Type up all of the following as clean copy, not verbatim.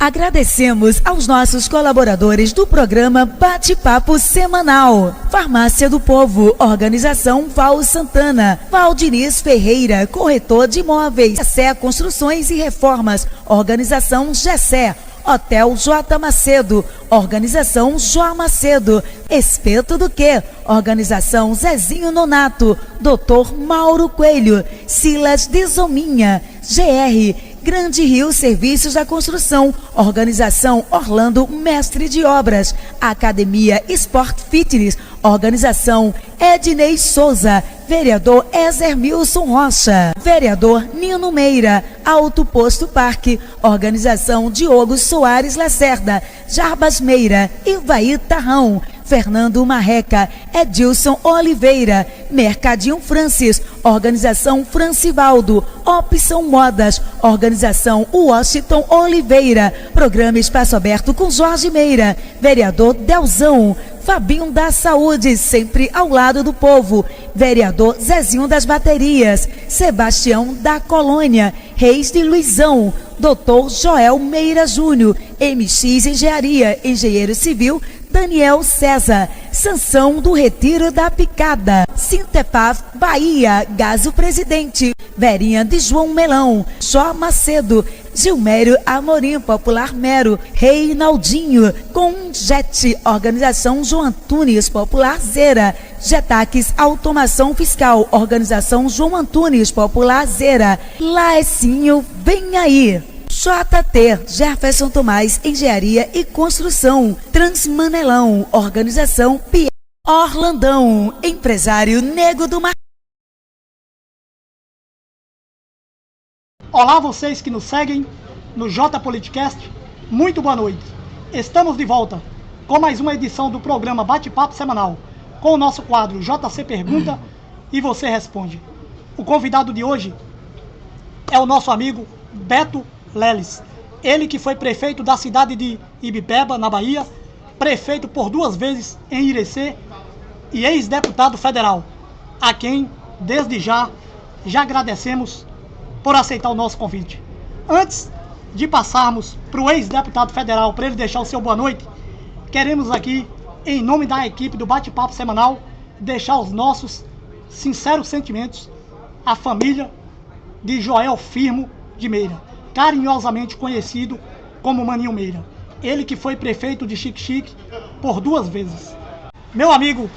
Agradecemos aos nossos colaboradores do programa Bate-Papo Semanal. Farmácia do Povo, Organização Val Santana. Valdiniz Ferreira, corretor de imóveis. Gessé Construções e Reformas, Organização Gessé. Hotel J. Macedo, Organização Jó Macedo. Espeto do Quê? Organização Zezinho Nonato. Dr. Mauro Coelho. Silas Desominha. GR Grande Rio Serviços da Construção, Organização Orlando Mestre de Obras, Academia Sport Fitness, Organização Ednei Souza, Vereador Ezermilson Rocha, Vereador Nino Meira, Alto Posto Parque, Organização Diogo Soares Lacerda, Jarbas Meira, Ivaí Tarrão, Fernando Marreca, Edilson Oliveira, Mercadinho Francis, Organização Francivaldo, Opção Modas, Organização Washington Oliveira, Programa Espaço Aberto com Jorge Meira, Vereador Delzão, Fabinho da Saúde, sempre ao lado do povo, Vereador Zezinho das Baterias, Sebastião da Colônia, Reis de Luizão, Dr. Joel Meira Júnior, MX Engenharia, Engenheiro Civil, Daniel César, Sansão do Retiro da Picada, Sintepaf Bahia, Gaso Presidente, Verinha de João Melão, Jó Macedo, Gilmério Amorim, Popular Mero, Reinaldinho, Conjet, Organização João Antunes, Popular Zera, Getaques Automação Fiscal, Organização João Antunes, Popular Zera, Laecinho, vem aí. JT, Jefferson Tomás, Engenharia e Construção, Transmanelão, Organização Pierre Orlandão, Empresário Nego do Mar. Olá, vocês que nos seguem no J Politicast, muito boa noite. Estamos de volta com mais uma edição do programa Bate-Papo Semanal, com o nosso quadro JC Pergunta e Você Responde. O convidado de hoje é o nosso amigo Beto Leles, ele que foi prefeito da cidade de Ibipeba, na Bahia, prefeito por 2 vezes em Irecê e ex-deputado federal, a quem, desde já agradecemos por aceitar o nosso convite. Antes de passarmos para o ex-deputado federal, para ele deixar o seu boa noite, queremos aqui, em nome da equipe do Bate-Papo Semanal, deixar os nossos sinceros sentimentos à família de Joel Firmo de Meira, carinhosamente conhecido como Maninho Meira. Ele que foi prefeito de Xique-Xique por 2 vezes. Meu amigo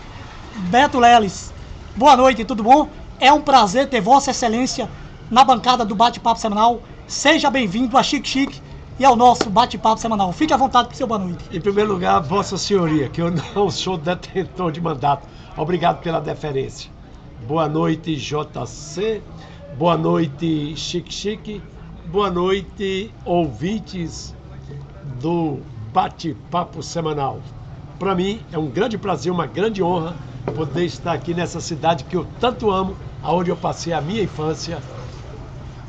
Beto Leles, boa noite, tudo bom? É um prazer ter Vossa Excelência na bancada do Bate-Papo Semanal. Seja bem-vindo a Xique-Xique e ao nosso Bate-Papo Semanal. Fique à vontade para o seu boa noite. Em primeiro lugar, Vossa Senhoria, que eu não sou detentor de mandato. Obrigado pela deferência. Boa noite, JC. Boa noite, Xique-Xique. Boa noite, ouvintes do Bate-Papo Semanal. Para mim é um grande prazer, uma grande honra poder estar aqui nessa cidade que eu tanto amo, aonde eu passei a minha infância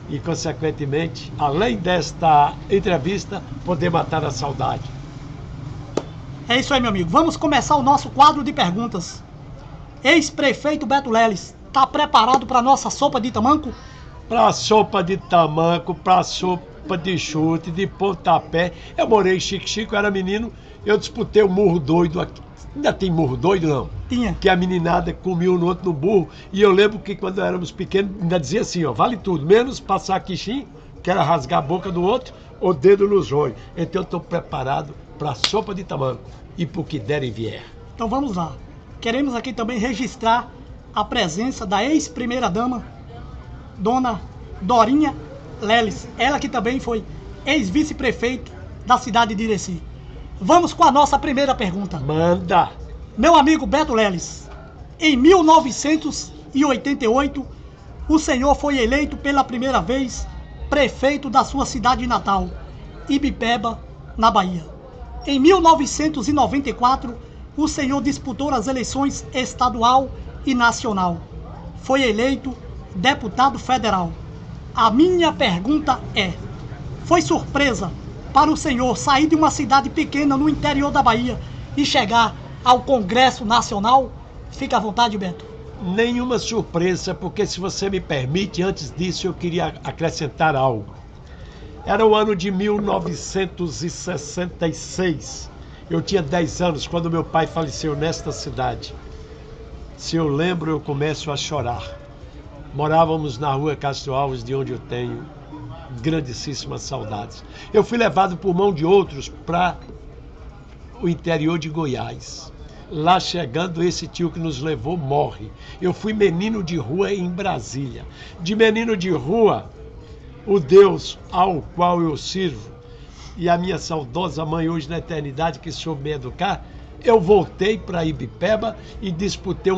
e, consequentemente, além desta entrevista, poder matar a saudade. É isso aí, meu amigo. Vamos começar o nosso quadro de perguntas. Ex-prefeito Beto Leles, está preparado para a nossa sopa de tamanco? Para sopa de tamanco, para sopa de chute, de pontapé. Eu morei em Xique-Xique, eu era menino, eu disputei o murro doido aqui. Ainda tem murro doido, não? Tinha. Que a meninada comia um no outro no burro. E eu lembro que quando éramos pequenos, ainda dizia assim, ó, vale tudo, menos passar quixim, que era rasgar a boca do outro, ou dedo nos olhos. Então eu estou preparado para sopa de tamanco e pro que der e vier. Então vamos lá. Queremos aqui também registrar a presença da ex-primeira-dama, Dona Dorinha Leles, ela que também foi ex-vice-prefeito da cidade de Irecê. Vamos com a nossa primeira pergunta. Manda! Meu amigo Beto Leles, em 1988, o senhor foi eleito pela primeira vez prefeito da sua cidade natal, Ibipeba, na Bahia. Em 1994, o senhor disputou as eleições estadual e nacional. Foi eleito deputado federal. A minha pergunta é: foi surpresa para o senhor sair de uma cidade pequena no interior da Bahia e chegar ao Congresso Nacional? Fica à vontade, Beto. Nenhuma surpresa, porque, se você me permite, antes disso eu queria acrescentar algo. Era o ano de 1966. Eu tinha 10 anos quando meu pai faleceu nesta cidade. Se eu lembro, eu começo a chorar. Morávamos na rua Castro Alves, de onde eu tenho grandíssimas saudades. Eu fui levado por mão de outros para o interior de Goiás. Lá chegando, esse tio que nos levou morre. Eu fui menino de rua em Brasília. De menino de rua, o Deus ao qual eu sirvo e a minha saudosa mãe hoje na eternidade que soube me educar, eu voltei para Ibipeba e disputei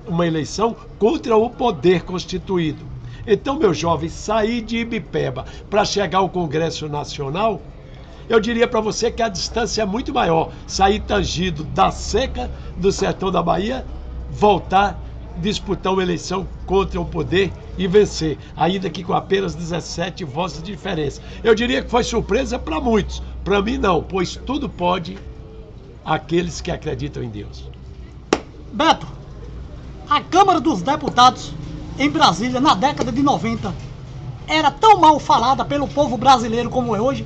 uma eleição contra o poder constituído. Então, meu jovem, saí de Ibipeba para chegar ao Congresso Nacional, eu diria para você que a distância é muito maior. Sair tangido da seca do sertão da Bahia, voltar, disputar uma eleição contra o poder e vencer, ainda que com apenas 17 votos de diferença. Eu diria que foi surpresa para muitos, para mim não, pois tudo pode aqueles que acreditam em Deus. Beto, a Câmara dos Deputados em Brasília, na década de 90, era tão mal falada pelo povo brasileiro como é hoje?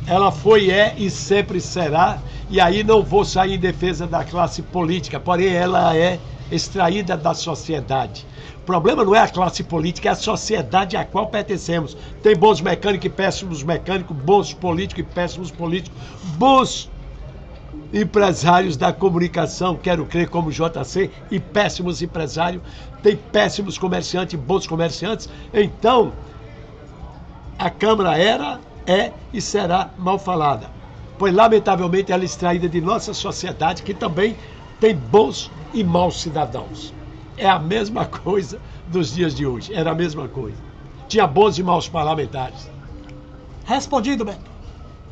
Ela foi, é e sempre será, e aí não vou sair em defesa da classe política, porém ela é extraída da sociedade. O problema não é a classe política, é a sociedade a qual pertencemos. Tem bons mecânicos e péssimos mecânicos, bons políticos e péssimos políticos, bons empresários da comunicação, quero crer como JC, e péssimos empresários, tem péssimos comerciantes e bons comerciantes. Então, a Câmara era, é e será mal falada, pois lamentavelmente ela é extraída de nossa sociedade, que também tem bons e maus cidadãos. É a mesma coisa dos dias de hoje, era a mesma coisa. Tinha bons e maus parlamentares. Respondido, Beto.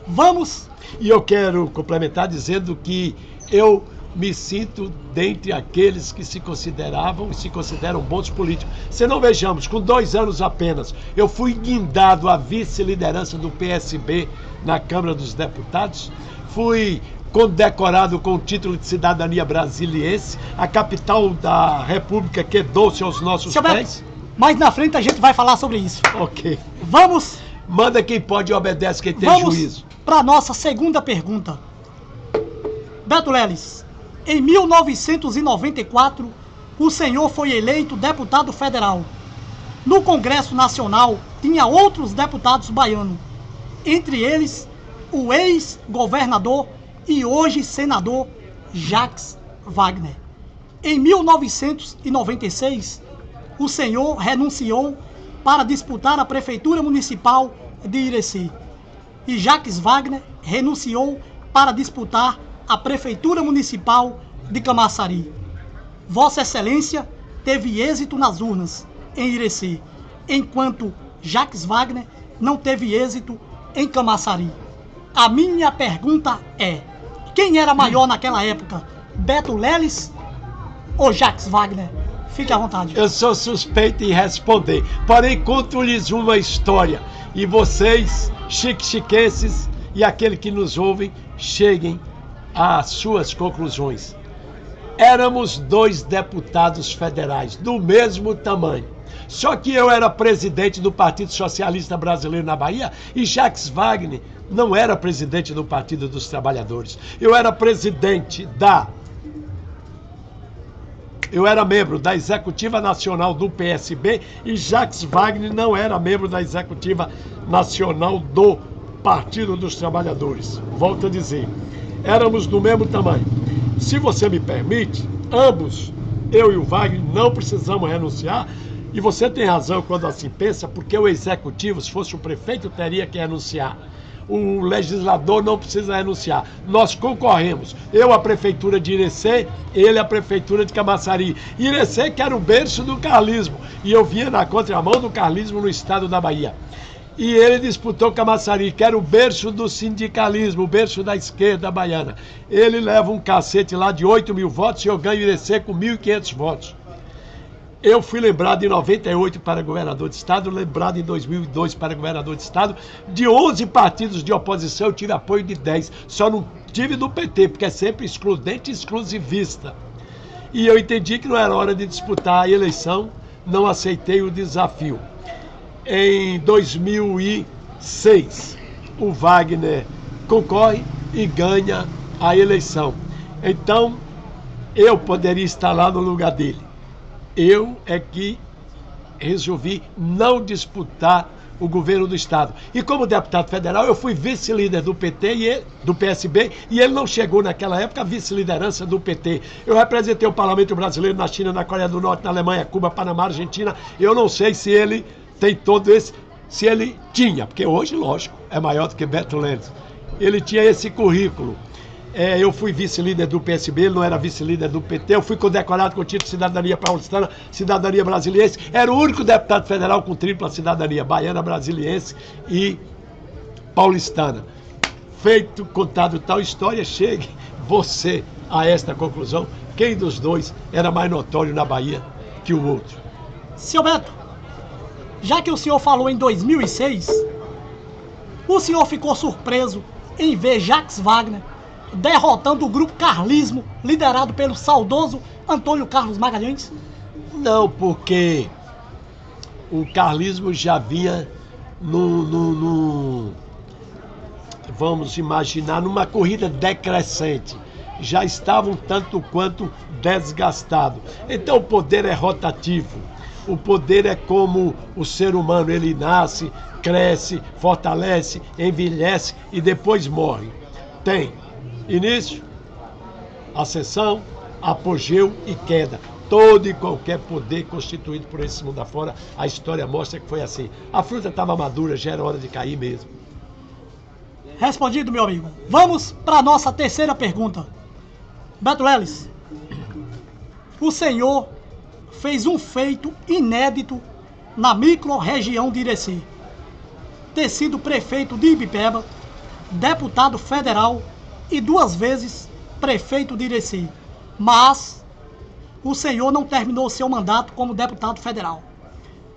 Vamos. E eu quero complementar dizendo que eu me sinto dentre aqueles que se consideravam e se consideram bons políticos. Se não vejamos, com 2 anos apenas, eu fui guindado à vice-liderança do PSB na Câmara dos Deputados, fui condecorado com o título de cidadania brasiliense, a capital da República quedou-se aos nossos pés. Mais na frente a gente vai falar sobre isso. Ok. Vamos. Manda quem pode e obedece quem tem juízo. Para a nossa segunda pergunta. Beto Leles, em 1994, o senhor foi eleito deputado federal. No Congresso Nacional, tinha outros deputados baianos, entre eles o ex-governador e hoje senador Jacques Wagner. Em 1996, o senhor renunciou para disputar a Prefeitura Municipal de Irecê. E Jacques Wagner renunciou para disputar a Prefeitura Municipal de Camaçari. Vossa Excelência teve êxito nas urnas em Irecê, enquanto Jacques Wagner não teve êxito em Camaçari. A minha pergunta é: quem era maior naquela época, Beto Leles ou Jacques Wagner? Fique à vontade. Eu sou suspeito em responder, porém conto-lhes uma história e vocês, chiquenses e aquele que nos ouvem, cheguem às suas conclusões. Éramos 2 deputados federais do mesmo tamanho, só que eu era presidente do Partido Socialista Brasileiro na Bahia e Jacques Wagner não era presidente do Partido dos Trabalhadores. Eu era membro da Executiva Nacional do PSB e Jacques Wagner não era membro da Executiva Nacional do Partido dos Trabalhadores. Volto a dizer, éramos do mesmo tamanho. Se você me permite, ambos, eu e o Wagner, não precisamos renunciar. E você tem razão quando assim pensa, porque o Executivo, se fosse o prefeito, teria que renunciar. O legislador não precisa renunciar. Nós concorremos. Eu a Prefeitura de Irecê, ele a Prefeitura de Camaçari. Irecê que era o berço do carlismo. E eu vinha na contramão do carlismo no estado da Bahia. E ele disputou Camaçari, que era o berço do sindicalismo, o berço da esquerda baiana. Ele leva um cacete lá de 8.000 votos e eu ganho Irecê com 1.500 votos. Eu fui lembrado em 98 para governador de estado, lembrado em 2002 para governador de estado. De 11 partidos de oposição, eu tive apoio de 10. Só não tive do PT, porque é sempre excludente e exclusivista. E eu entendi que não era hora de disputar a eleição, não aceitei o desafio. Em 2006, 2006, o Wagner concorre e ganha a eleição. Então, eu poderia estar lá no lugar dele. Eu é que resolvi não disputar o governo do estado. E como deputado federal, eu fui vice-líder do PT do PSB, e ele não chegou naquela época à vice-liderança do PT. Eu representei o parlamento brasileiro na China, na Coreia do Norte, na Alemanha, Cuba, Panamá, Argentina. Eu não sei se ele tem todo esse, se ele tinha, porque hoje, lógico, é maior do que Beto Lemos. Ele tinha esse currículo. Eu fui vice-líder do PSB, ele não era vice-líder do PT, eu fui condecorado com o título de cidadania paulistana, cidadania brasiliense, era o único deputado federal com tripla cidadania, baiana, brasiliense e paulistana. Feito, contado tal história, chegue você a esta conclusão, quem dos dois era mais notório na Bahia que o outro. Seu Beto, já que o senhor falou em 2006, o senhor ficou surpreso em ver Jacques Wagner derrotando o grupo Carlismo, liderado pelo saudoso Antônio Carlos Magalhães? Não, porque o carlismo já vinha vamos imaginar, numa corrida decrescente. Já estavam tanto quanto desgastados. Então o poder é rotativo. O poder é como o ser humano, ele nasce, cresce, fortalece, envelhece e depois morre. Tem início, ascensão, apogeu e queda. Todo e qualquer poder constituído por esse mundo afora, a história mostra que foi assim. A fruta estava madura, já era hora de cair mesmo. Respondido, meu amigo. Vamos para a nossa terceira pergunta. Beto Leles, o senhor fez um feito inédito na micro-região de Irecê. Ter sido prefeito de Ibipeba, deputado federal e 2 vezes prefeito de Irecê. Mas o senhor não terminou seu mandato como deputado federal,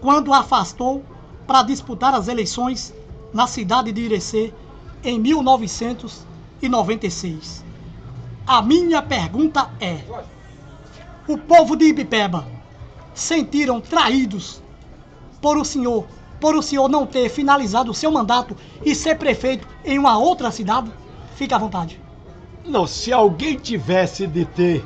quando afastou para disputar as eleições na cidade de Irecê em 1996. A minha pergunta é: o povo de Ibipeba sentiram traídos por o senhor não ter finalizado o seu mandato e ser prefeito em uma outra cidade? Fique à vontade. Não, se alguém tivesse de ter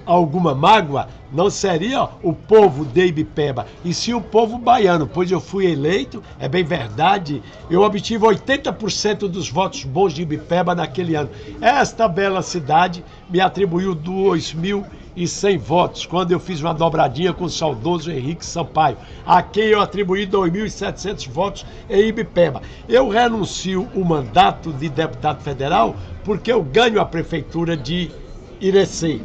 alguma mágoa, não seria o povo de Ibipeba, e sim o povo baiano, pois eu fui eleito, é bem verdade, eu obtive 80% dos votos bons de Ibipeba naquele ano. Esta bela cidade me atribuiu 2.100 votos, quando eu fiz uma dobradinha com o saudoso Henrique Sampaio, a quem eu atribuí 2.700 votos em Ibipeba. Eu renuncio o mandato de deputado federal porque eu ganho a prefeitura de Irecê.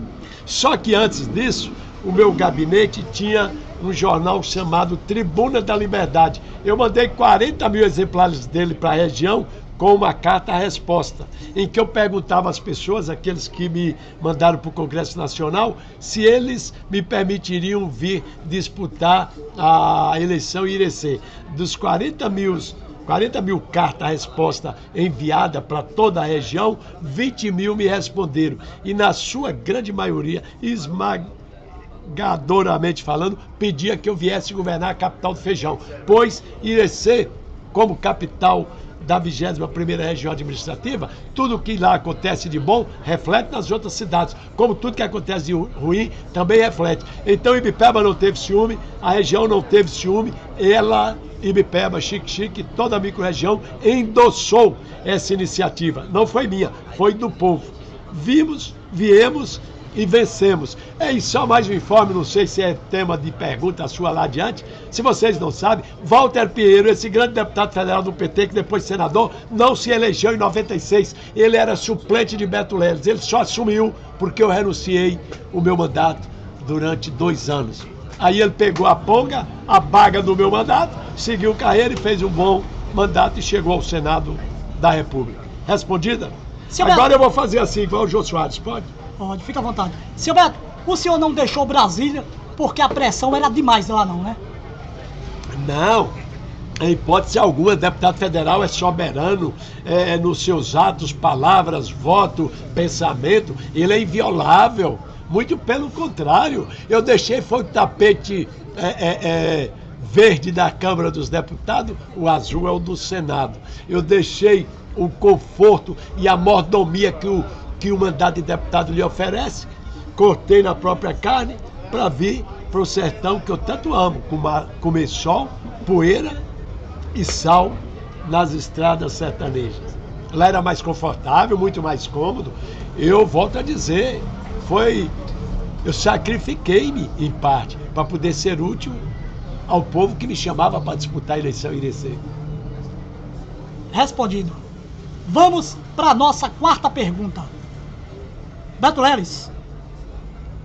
Só que antes disso, o meu gabinete tinha um jornal chamado Tribuna da Liberdade. Eu mandei 40 mil exemplares dele para a região com uma carta-resposta, em que eu perguntava às pessoas, aqueles que me mandaram para o Congresso Nacional, se eles me permitiriam vir disputar a eleição em Irecê. Dos 40 mil carta-resposta enviada para toda a região, 20 mil me responderam. E na sua grande maioria, esmagadoramente falando, pedia que eu viesse governar a capital do feijão. Pois Irecê, como capital da 21ª região administrativa, tudo que lá acontece de bom reflete nas outras cidades, como tudo que acontece de ruim também reflete. Então Ibipeba não teve ciúme, a região não teve ciúme, ela, Ibipeba, Xique-Xique, toda a micro-região endossou essa iniciativa. Não foi minha, foi do povo. Viemos e vencemos. E só mais um informe, não sei se é tema de pergunta sua lá adiante, se vocês não sabem, Walter Pinheiro, esse grande deputado federal do PT, que depois senador, não se elegeu em 96, ele era suplente de Beto Leles, ele só assumiu porque eu renunciei o meu mandato durante 2 anos. Aí ele pegou a ponga, a baga do meu mandato, seguiu carreira e fez um bom mandato e chegou ao Senado da República. Respondida? Agora eu vou fazer assim, igual o Jô Soares, pode? Pode, fica à vontade. Seu Beto, o senhor não deixou Brasília porque a pressão era demais lá não, né? Não, em hipótese alguma, deputado federal é soberano nos seus atos, palavras, voto, pensamento, ele é inviolável. Muito pelo contrário, eu deixei foi o tapete verde da Câmara dos Deputados, o azul é o do Senado. Eu deixei o conforto e a mordomia que o mandato de deputado lhe oferece, cortei na própria carne para vir para o sertão que eu tanto amo, comer sol, poeira e sal nas estradas sertanejas. Lá era mais confortável, muito mais cômodo. Eu volto a dizer, eu sacrifiquei-me em parte para poder ser útil ao povo que me chamava para disputar a eleição em Irecê. Respondido. Vamos para a nossa quarta pergunta. Beto Leles,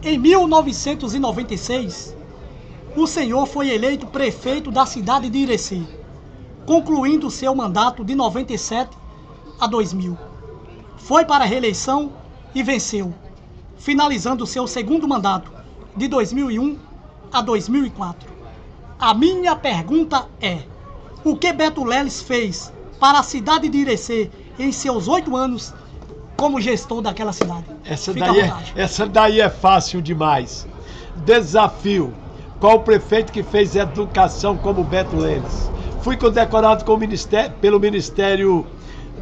em 1996, o senhor foi eleito prefeito da cidade de Irecê, concluindo seu mandato de 97 a 2000. Foi para a reeleição e venceu, finalizando seu segundo mandato, de 2001 a 2004. A minha pergunta é: o que Beto Leles fez para a cidade de Irecê em seus 8 anos como gestor daquela cidade? Essa daí é fácil demais. Desafio: qual o prefeito que fez educação como Beto Leles? Fui condecorado pelo Ministério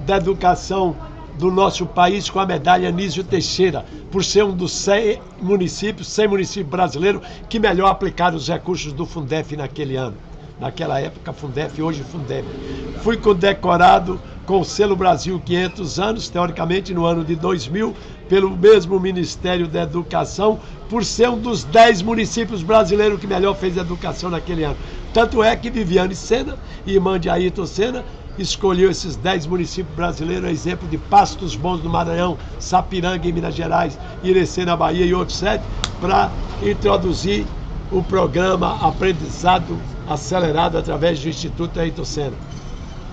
da Educação do nosso país com a medalha Anísio Teixeira, por ser um dos 100 municípios brasileiros que melhor aplicaram os recursos do Fundef naquele ano. Naquela época, Fundef, hoje Fundeb. Fui condecorado com o selo Brasil 500 anos, teoricamente no ano de 2000, pelo mesmo Ministério da Educação, por ser um dos 10 municípios brasileiros que melhor fez educação naquele ano. Tanto é que Viviane Sena e irmã de Ayrton Senna escolheu esses 10 municípios brasileiros, a exemplo de Pastos Bons no Maranhão, Sapiranga em Minas Gerais, Irecê na Bahia e outros 7, para introduzir o programa Aprendizado Acelerado através do Instituto Ayrton Senna.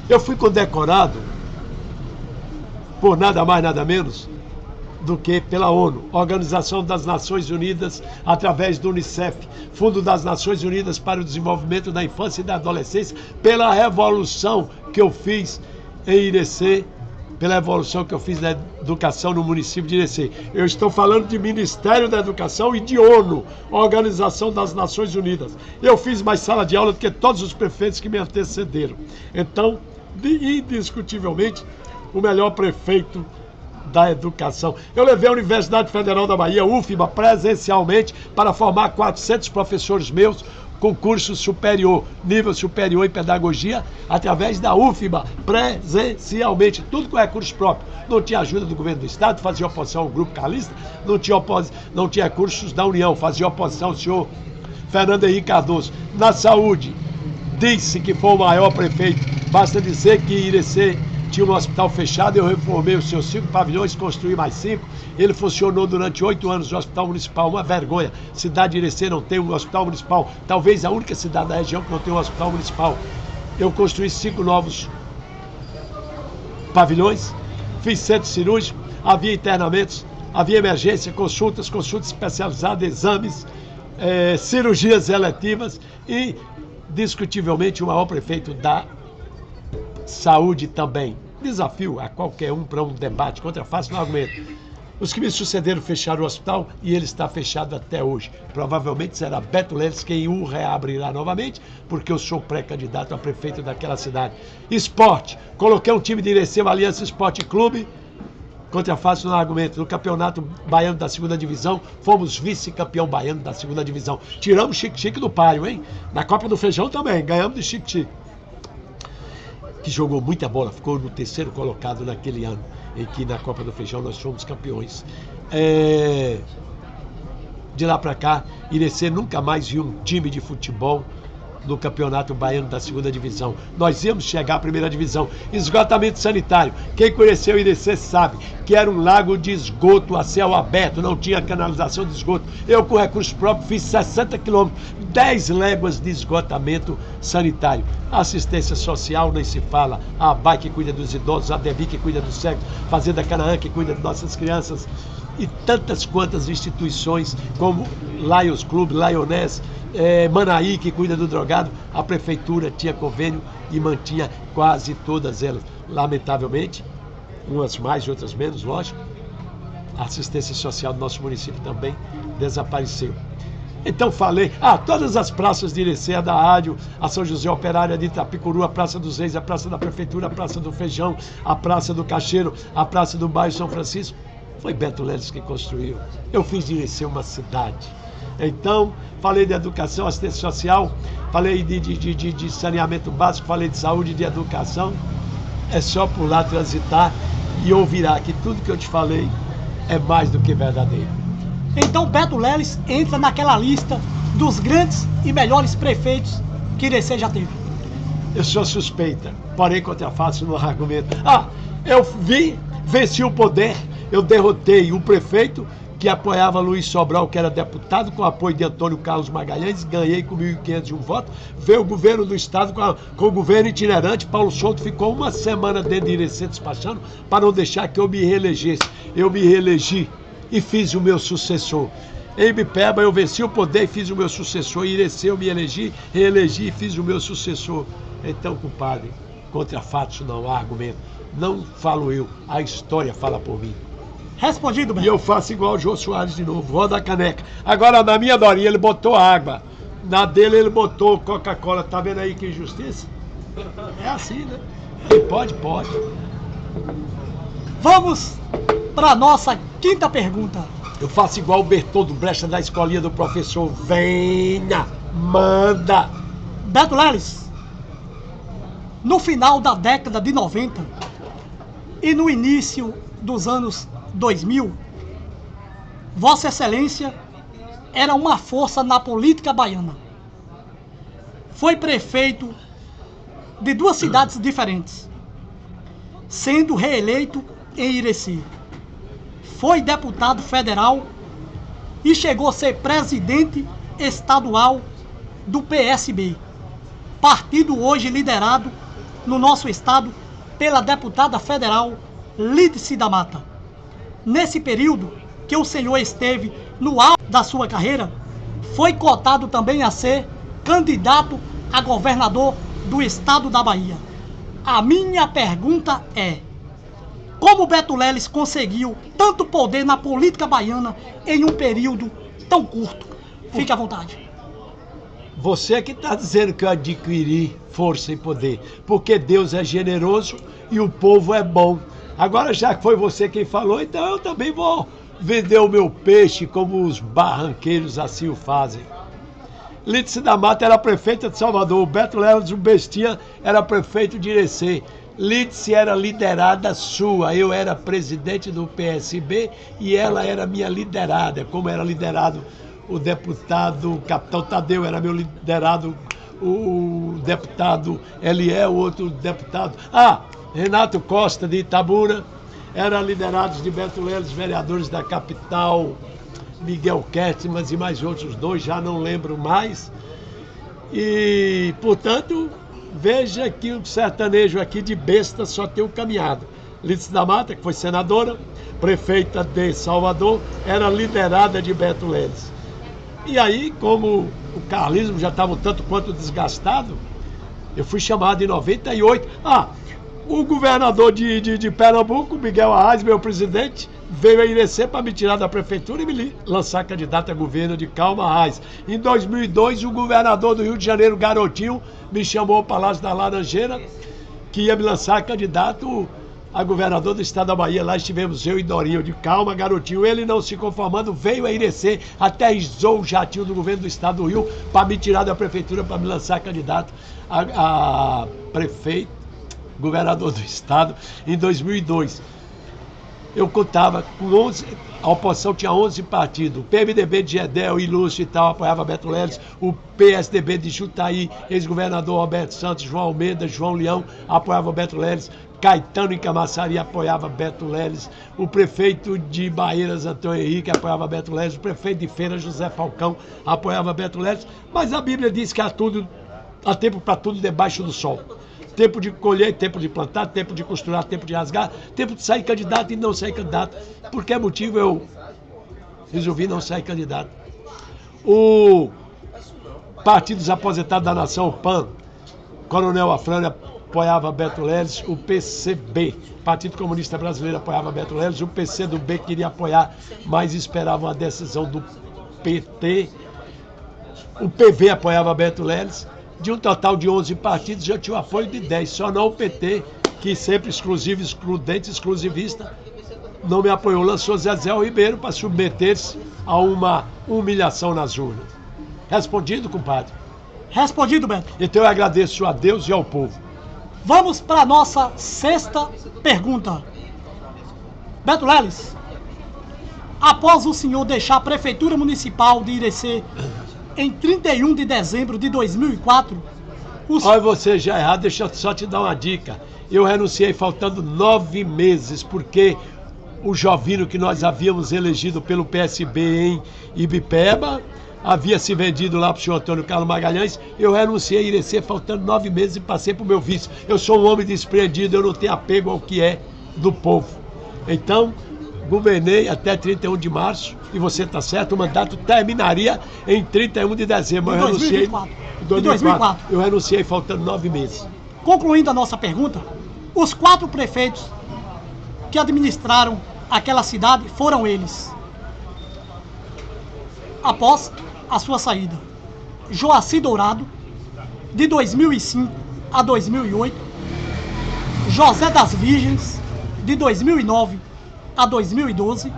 Eu fui condecorado por nada mais, nada menos do que pela ONU, Organização das Nações Unidas, através do Unicef, Fundo das Nações Unidas para o Desenvolvimento da Infância e da Adolescência, pela revolução que eu fiz em Irecê, pela evolução que eu fiz na educação no município de Irecê. Eu estou falando de Ministério da Educação e de ONU, Organização das Nações Unidas. Eu fiz mais sala de aula do que todos os prefeitos que me antecederam. Então, indiscutivelmente, o melhor prefeito da educação. Eu levei a Universidade Federal da Bahia, UFBA, presencialmente para formar 400 professores meus com curso superior, nível superior em pedagogia, através da UFBA, presencialmente, tudo com recursos próprios. Não tinha ajuda do governo do estado, fazia oposição ao grupo carlista, não tinha recursos da União, fazia oposição ao senhor Fernando Henrique Cardoso. Na saúde, disse que foi o maior prefeito, basta dizer que Irecê tinha um hospital fechado, eu reformei os seus 5 pavilhões, construí mais 5. Ele funcionou durante 8 anos no hospital municipal, uma vergonha. Cidade de Irecê não tem um hospital municipal, talvez a única cidade da região que não tem um hospital municipal. Eu construí 5 novos pavilhões, fiz centro cirúrgico, havia internamentos, havia emergência, consultas especializadas, exames, cirurgias eletivas e, discutivelmente, o maior prefeito da saúde também. Desafio a qualquer um para um debate contra face no argumento. Os que me sucederam fecharam o hospital e ele está fechado até hoje. Provavelmente será Beto Leles quem o reabrirá novamente, porque eu sou pré-candidato a prefeito daquela cidade. Esporte. Coloquei um time de Irecê, Aliança Esporte Clube, contra face no argumento. No Campeonato Baiano da 2ª Divisão, fomos vice-campeão baiano da 2ª Divisão. Tiramos Chique-Chique do páreo, hein? Na Copa do Feijão também, ganhamos de Chique-Chique, que jogou muita bola, ficou no 3º colocado naquele ano, em que na Copa do Feijão nós fomos campeões. De lá para cá, Irecê nunca mais viu um time de futebol no Campeonato Baiano da 2ª Divisão. Nós íamos chegar à 1ª Divisão. Esgotamento sanitário. Quem conheceu Irecê sabe que era um lago de esgoto a céu aberto, não tinha canalização de esgoto. Eu, com recursos próprios, fiz 60 quilômetros, 10 léguas de esgotamento sanitário. Assistência social, nem se fala. A ABAI, que cuida dos idosos, a DEBI, que cuida dos cegos, Fazenda Canaã, que cuida de nossas crianças, e tantas quantas instituições como Lions Club, Lioness, Manaí, que cuida do drogado. A prefeitura tinha convênio e mantinha quase todas elas. Lamentavelmente, umas mais e outras menos, lógico, a assistência social do nosso município também desapareceu. Então falei, todas as praças de Irecê, a da rádio, a São José Operária de Itapicuru, a Praça dos Reis, a Praça da Prefeitura, a Praça do Feijão, a Praça do Cacheiro, a Praça do Bairro São Francisco, foi Beto Leles que construiu. Eu fiz de Irecê uma cidade. Então, falei de educação, assistência social, falei de saneamento básico, falei de saúde, de educação. É só por lá transitar e ouvirá que tudo que eu te falei é mais do que verdadeiro. Então Beto Leles entra naquela lista dos grandes e melhores prefeitos que Irecê já teve. Eu sou suspeita, porém contrafaço no argumento. Eu venci o poder, eu derrotei o prefeito que apoiava Luiz Sobral, que era deputado, com apoio de Antônio Carlos Magalhães, ganhei com 1.501 votos, veio o governo do estado com o governo itinerante, Paulo Souto ficou uma semana dentro de Irecê despachando para não deixar que eu me reelegesse. Eu me reelegi e fiz o meu sucessor. Em Ibipeba eu venci o poder e fiz o meu sucessor. Em Irecê eu me elegi, reelegi e fiz o meu sucessor. Então, compadre, contra fatos não há argumento. Não falo eu, a história fala por mim. Respondido, Beto. E eu faço igual o Jô Soares de novo, roda a caneca. Agora na minha Dorinha ele botou água, na dele ele botou Coca-Cola. Tá vendo aí que injustiça? É assim, né? Quem pode, pode. Vamos para nossa quinta pergunta. Eu faço igual o Bertoldo Brecha da escolinha do professor. Venha, manda. Beto Leles, no final da década de 90 e no início dos anos 2000, Vossa Excelência era uma força na política baiana. Foi prefeito de duas cidades diferentes, sendo reeleito em Irecê. Foi deputado federal e chegou a ser presidente estadual do PSB, partido hoje liderado no nosso estado pela deputada federal Lídice da Mata. Nesse período que o senhor esteve no auge da sua carreira, foi cotado também a ser candidato a governador do estado da Bahia. A minha pergunta é: como Beto Leles conseguiu tanto poder na política baiana em um período tão curto? Fique à vontade. Você que está dizendo que eu adquiri força e poder, porque Deus é generoso e o povo é bom. Agora, já que foi você quem falou, então eu também vou vender o meu peixe como os barranqueiros assim o fazem. Lídice da Mata era prefeita de Salvador, o Beto Leles, o bestinha, era prefeito de Irecê. Lídice era liderada sua, eu era presidente do PSB e ela era minha liderada, como era liderado o deputado Capitão Tadeu, era meu liderado o deputado Eliel, o outro deputado... Renato Costa de Itabuna, eram liderados de Beto Leles, vereadores da capital, Miguel Kertmas e mais outros dois, já não lembro mais. E, portanto, veja que o sertanejo aqui de besta só tem o caminhado. Lídice da Mata, que foi senadora, prefeita de Salvador, era liderada de Beto Leles. E aí, como o carlismo já estava um tanto quanto desgastado, eu fui chamado em 98. O governador de Pernambuco, Miguel Arraes, meu presidente, veio a Irecê para me tirar da prefeitura e me lançar candidato a governo de Calma Arraes. Em 2002, o governador do Rio de Janeiro, Garotinho, me chamou ao Palácio da Laranjeira, que ia me lançar candidato a governador do estado da Bahia. Lá estivemos eu e Dorinho de Calma, Garotinho. Ele, não se conformando, veio a Irecê, aterrissou o jatinho do governo do estado do Rio para me tirar da prefeitura, para me lançar candidato a prefeito, governador do estado, em 2002. Eu contava com 11, a oposição tinha 11 partidos, o PMDB de Gedel e Lúcio e tal apoiava Beto Leles, o PSDB de Jutaí, ex-governador Roberto Santos, João Almeida, João Leão apoiava Beto Leles, Caetano em Camaçari apoiava Beto Leles, o prefeito de Barreiras, Antônio Henrique, apoiava Beto Leles, o prefeito de Feira, José Falcão, apoiava Beto Leles, mas a Bíblia diz que há tempo para tudo debaixo do sol. Tempo de colher, tempo de plantar, tempo de costurar, tempo de rasgar, tempo de sair candidato e não sair candidato. Por que motivo eu resolvi não sair candidato? O Partido dos Aposentados da Nação, o PAN, Coronel Afrânio apoiava Beto Leles, o PCB, Partido Comunista Brasileiro, apoiava Beto Leles, o PCdoB queria apoiar, mas esperava uma decisão do PT. o PV apoiava Beto Leles. De um total de 11 partidos, eu tinha o apoio de 10, só não o PT, que sempre exclusivo, excludente, exclusivista, não me apoiou, lançou Zezé Ribeiro para submeter-se a uma humilhação nas urnas. Respondido, compadre? Respondido, Beto. Então eu agradeço a Deus e ao povo. Vamos para a nossa sexta pergunta. Beto Leles, após o senhor deixar a Prefeitura Municipal de Irecê em 31 de dezembro de 2004... Olha, você já errado, deixa eu só te dar uma dica. Eu renunciei faltando 9 meses, porque o Jovino que nós havíamos elegido pelo PSB em Ibipeba havia se vendido lá para o senhor Antônio Carlos Magalhães. Eu renunciei a Irecê faltando 9 meses e passei para o meu vice. Eu sou um homem desprendido, eu não tenho apego ao que é do povo. Então, governei até 31 de março, e você está certo, o mandato terminaria em 31 de dezembro. De 2024. Em 2004. Eu renunciei faltando 9 meses. Concluindo a nossa pergunta, os 4 prefeitos que administraram aquela cidade foram eles. Após a sua saída, Joaci Dourado, de 2005 a 2008, José das Virgens, de 2009 a 2012,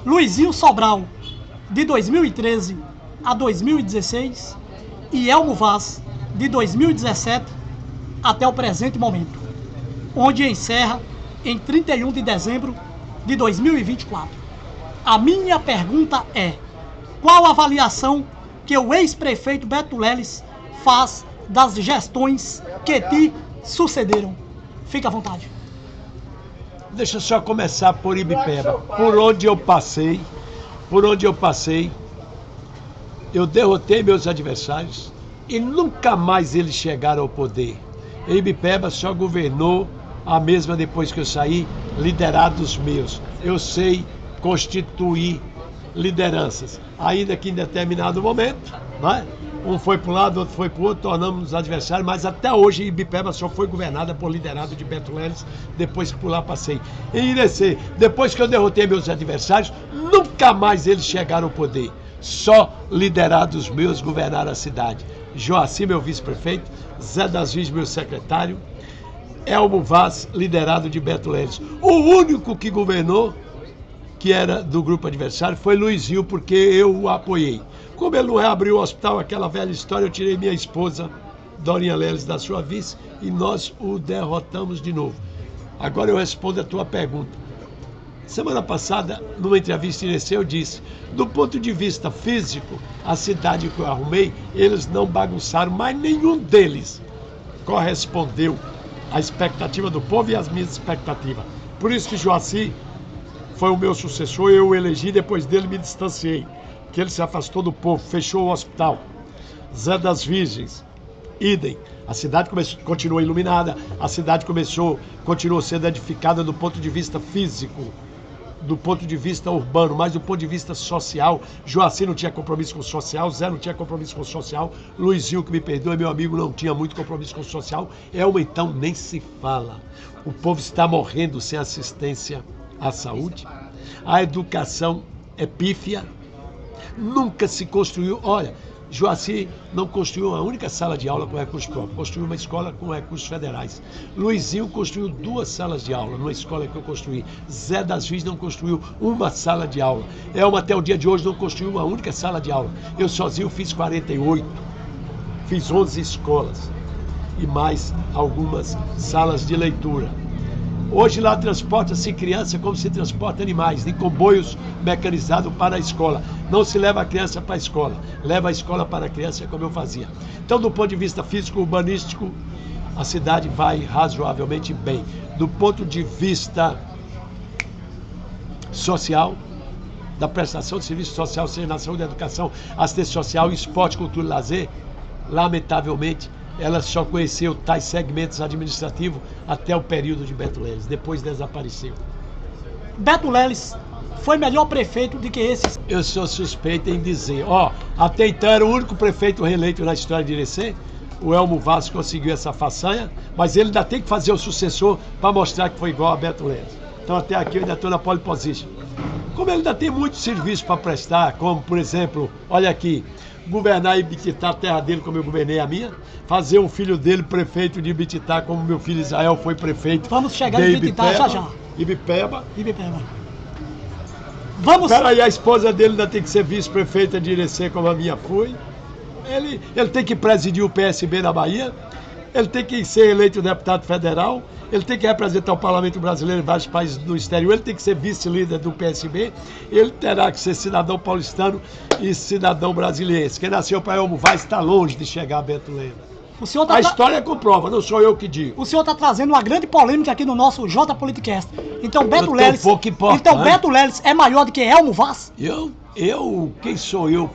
Luizinho Sobral, de 2013 a 2016, e Elmo Vaz, de 2017 até o presente momento, onde encerra em 31 de dezembro de 2024. A minha pergunta é: qual a avaliação que o ex-prefeito Beto Leles faz das gestões que te sucederam? Fique à vontade. Deixa eu só começar por Ibipeba. Por onde eu passei, eu derrotei meus adversários e nunca mais eles chegaram ao poder. Em Ibipeba só governou a mesma depois que eu saí, liderados meus. Eu sei constituir lideranças, ainda que em determinado momento, né? Um foi para um lado, outro foi para o outro, tornamos-nos adversários, mas até hoje Ibipeba só foi governada por liderado de Beto Leles, depois que por lá passei. Em Irecê, depois que eu derrotei meus adversários, nunca mais eles chegaram ao poder. Só liderados meus governaram a cidade. Joaci, meu vice-prefeito, Zé das Virgens, meu secretário, Elmo Vaz, liderado de Beto Leles. O único que governou, que era do grupo adversário, foi Luizinho, porque eu o apoiei. Como ele não reabriu o hospital, aquela velha história, eu tirei minha esposa, Dorinha Leles, da sua vice, e nós o derrotamos de novo. Agora eu respondo a tua pergunta. Semana passada, numa entrevista em Irecê, eu disse, do ponto de vista físico, a cidade que eu arrumei, eles não bagunçaram, mas nenhum deles correspondeu à expectativa do povo e às minhas expectativas. Por isso que Joaci foi o meu sucessor, eu o elegi, depois dele me distanciei, que ele se afastou do povo, fechou o hospital. Zé das Virgens, idem. A cidade continuou iluminada, a cidade continuou sendo edificada do ponto de vista físico, do ponto de vista urbano, mas do ponto de vista social. Joaci não tinha compromisso com o social, Zé não tinha compromisso com o social, Luizinho, que me perdoe, meu amigo, não tinha muito compromisso com o social. Elmo, então, nem se fala. O povo está morrendo sem assistência à saúde, a educação é pífia, nunca se construiu. Olha, Joaci não construiu uma única sala de aula com recursos próprios, construiu uma escola com recursos federais. Luizinho construiu 2 salas de aula numa escola que eu construí. Zé das Virgens não construiu uma sala de aula. Elma até o dia de hoje não construiu uma única sala de aula. Eu sozinho fiz 48, fiz 11 escolas e mais algumas salas de leitura. Hoje lá transporta-se criança como se transporta animais, em comboios mecanizados para a escola. Não se leva a criança para a escola, leva a escola para a criança, como eu fazia. Então, do ponto de vista físico, urbanístico, a cidade vai razoavelmente bem. Do ponto de vista social, da prestação de serviço social, seja na saúde, educação, assistência social, esporte, cultura e lazer, lamentavelmente, ela só conheceu tais segmentos administrativos até o período de Beto Leles, depois desapareceu. Beto Leles foi melhor prefeito do que esses? Eu sou suspeito em dizer, até então era o único prefeito reeleito na história de Irecê, o Elmo Vaz conseguiu essa façanha, mas ele ainda tem que fazer o sucessor para mostrar que foi igual a Beto Leles. Então até aqui eu ainda estou na pole position. Como ele ainda tem muito serviço para prestar, como por exemplo, olha aqui, governar Ibititá, a terra dele, como eu governei a minha, fazer um filho dele prefeito de Ibititá, como meu filho Israel foi prefeito. Vamos chegar em Ibititá já já. Ibipeba. Vamos. Peraí, a esposa dele ainda tem que ser vice-prefeita de Irecê, como a minha foi. Ele tem que presidir o PSB na Bahia. Ele tem que ser eleito deputado federal. Ele tem que representar o parlamento brasileiro em vários países do exterior. Ele tem que ser vice-líder do PSB. Ele terá que ser cidadão paulistano e cidadão brasileiro. Quem nasceu para Elmo Vaz está longe de chegar a Beto Lemos. A história comprova, não sou eu que digo. O senhor está trazendo uma grande polêmica aqui no nosso J Politicast. Então Beto Leles. Beto Leles é maior do que Elmo Vaz? Quem sou eu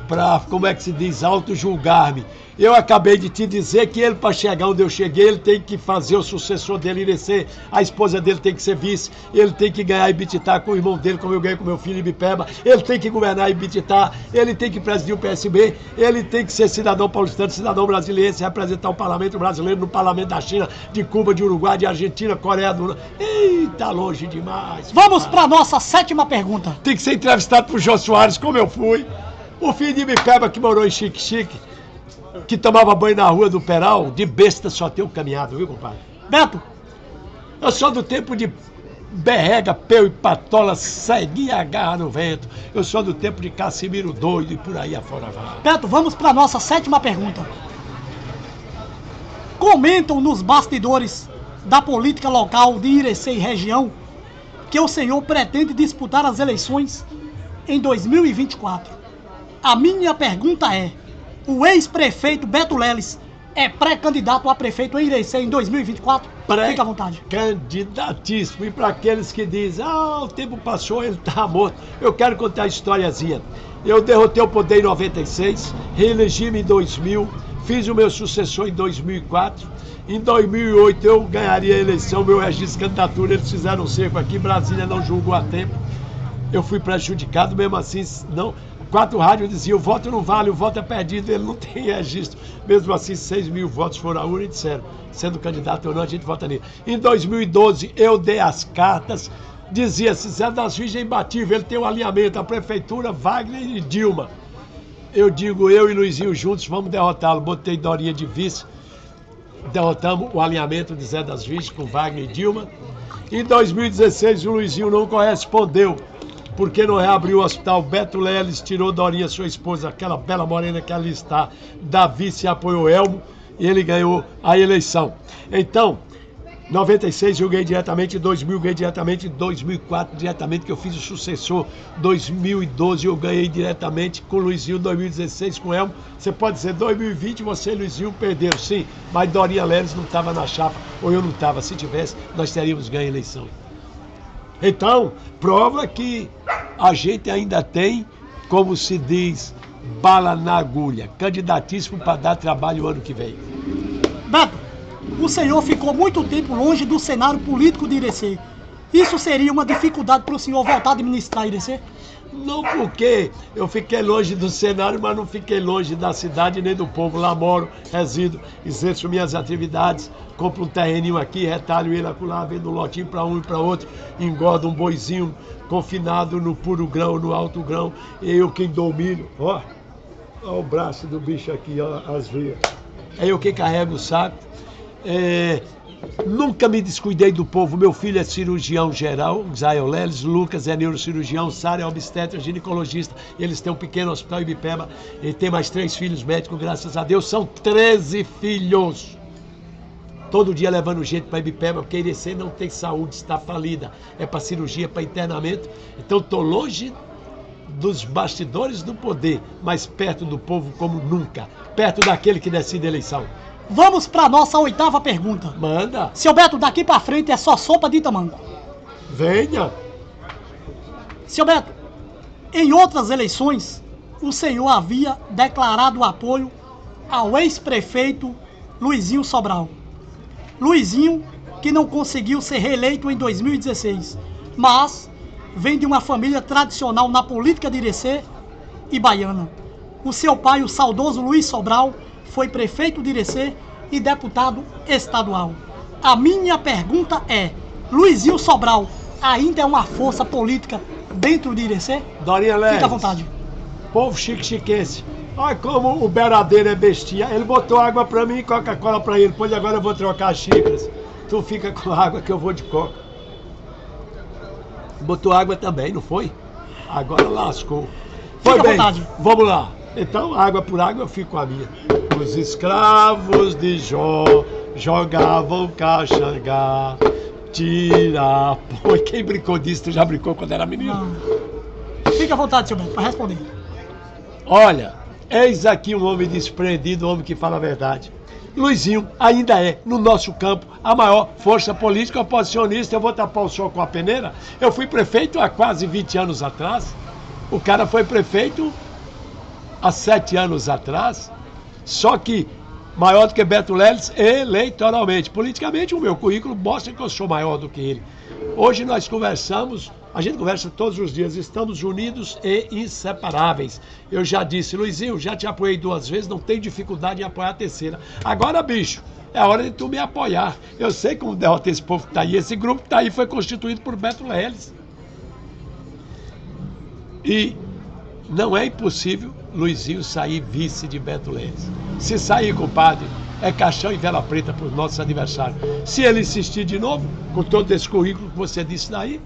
para, como é que se diz, auto-julgar-me? Eu acabei de te dizer que ele, para chegar onde eu cheguei, ele tem que fazer o sucessor dele Irecê, a esposa dele tem que ser vice, ele tem que ganhar Ibititá com o irmão dele, como eu ganhei com meu filho Ibipeba, ele tem que governar Ibititá, ele tem que presidir o PSB, ele tem que ser cidadão paulistano, cidadão brasileiro, representar o parlamento brasileiro no parlamento da China, de Cuba, de Uruguai, de Argentina, Coreia do Norte. Eita, longe demais. Vamos para nossa 7ª pergunta. Tem que ser entrevistado por Jô Soares, como eu fui. O filho de Ibipeba, que morou em Xique-Xique, que tomava banho na rua do Peral, de besta só tem o caminhado, viu, compadre? Beto, eu sou do tempo de berrega, peu e patola, seguia a garra no vento. Eu sou do tempo de Cassimiro doido e por aí afora vai. Beto, vamos para nossa 7ª pergunta. Comentam nos bastidores da política local de Irecê e região que o senhor pretende disputar as eleições em 2024. A minha pergunta é: o ex-prefeito Beto Leles é pré-candidato a prefeito em Irecê em 2024? Fica à vontade. Candidatíssimo. E para aqueles que dizem, o tempo passou, ele tá morto. Eu quero contar a historiazinha. Eu derrotei o poder em 96, reelegi-me em 2000, fiz o meu sucessor em 2004. Em 2008 eu ganharia a eleição, meu registro de candidatura, eles fizeram um cerco aqui, Brasília não julgou a tempo. Eu fui prejudicado, mesmo assim, não... 4 rádios diziam, o voto não vale, o voto é perdido, ele não tem registro. Mesmo assim, 6 mil votos foram à urna e disseram, sendo candidato ou não, a gente vota nele. Em 2012, eu dei as cartas, dizia-se, Zé das Virgens é imbatível, ele tem um alinhamento, a prefeitura, Wagner e Dilma. Eu digo, eu e Luizinho juntos, vamos derrotá-lo. Botei Dorinha de vice, derrotamos o alinhamento de Zé das Virgens com Wagner e Dilma. Em 2016, o Luizinho não correspondeu, porque não reabriu o hospital. Beto Leles tirou Dorinha, sua esposa, aquela bela morena que ali está, da vice, apoiou Elmo, e ele ganhou a eleição. Então, 96 eu ganhei diretamente, em 2000 eu ganhei diretamente, em 2004 diretamente, que eu fiz o sucessor, 2012 eu ganhei diretamente com o Luizinho, 2016 com o Elmo. Você pode dizer, 2020 você e Luizinho perderam, sim, mas Dorinha Leles não estava na chapa, ou eu não estava. Se tivesse, nós teríamos ganho a eleição. Então, prova que a gente ainda tem, como se diz, bala na agulha, candidatíssimo para dar trabalho o ano que vem. Beto, o senhor ficou muito tempo longe do cenário político de Irecê. Isso seria uma dificuldade para o senhor voltar a administrar Irecê? Não, porque eu fiquei longe do cenário, mas não fiquei longe da cidade nem do povo. Lá moro, resido, exerço minhas atividades, compro um terreninho aqui, retalho ele acolá, vendo um lotinho para um e para outro, engordo um boizinho confinado no puro grão, no alto grão, e eu quem dou milho, ó o braço do bicho aqui, ó, as veias. É eu quem carrego o saco. Nunca me descuidei do povo. Meu filho é cirurgião geral, Israel Leles, Lucas é neurocirurgião, Sara é obstetra, ginecologista. Eles têm um pequeno hospital em Ibipeba. Ele tem mais 3 filhos médicos, graças a Deus. São 13 filhos. Todo dia levando gente para Ibipeba, porque Irecê não tem saúde, está falida. É para cirurgia, para internamento. Então estou longe dos bastidores do poder, mas perto do povo como nunca. Perto daquele que decide a eleição. Vamos para nossa 8ª pergunta. Manda. Seu Beto, daqui para frente é só sopa de tamanco. Venha. Seu Beto, em outras eleições, o senhor havia declarado apoio ao ex-prefeito Luizinho Sobral. Luizinho, que não conseguiu ser reeleito em 2016, mas vem de uma família tradicional na política de Irecê e baiana. O seu pai, o saudoso Luiz Sobral, foi prefeito de Irecê e deputado estadual. A minha pergunta é, Luizinho Sobral ainda é uma força política dentro de Irecê? Dorinha Leles. Fica à vontade. Povo xique-xiquense, Olha como o beradeiro é bestinha. Ele botou água pra mim e Coca-Cola pra ele. Pois agora eu vou trocar as xícaras. Tu fica com água que eu vou de coca. Botou água também, não foi? Agora lascou. Foi bem, vamos lá. Então, água por água, eu fico com a minha. Os escravos de Jó jogavam caxangá, tira, pô. Quem brincou disso? Tu já brincou quando era menino? Não. Fica à vontade, seu Beto, para responder. Olha, eis aqui um homem desprendido, um homem que fala a verdade. Luizinho ainda é, no nosso campo, a maior força política oposicionista. Eu vou tapar o sol com a peneira. Eu fui prefeito há quase 20 anos atrás. O cara foi prefeito há 7 anos atrás. Só que maior do que Beto Leles eleitoralmente. Politicamente, o meu currículo mostra que eu sou maior do que ele. Hoje nós conversamos, a gente conversa todos os dias, estamos unidos e inseparáveis. Eu já disse, Luizinho, já te apoiei 2 vezes, não tenho dificuldade em apoiar a terceira. Agora, bicho, é a hora de tu me apoiar. Eu sei como derrotar esse povo que tá aí. Esse grupo que tá aí foi constituído por Beto Leles. E não é impossível Luizinho sair vice de Beto Leles. Se sair, compadre, é caixão e vela preta para os nossos adversários. Se ele insistir de novo, com todo esse currículo que você disse daí,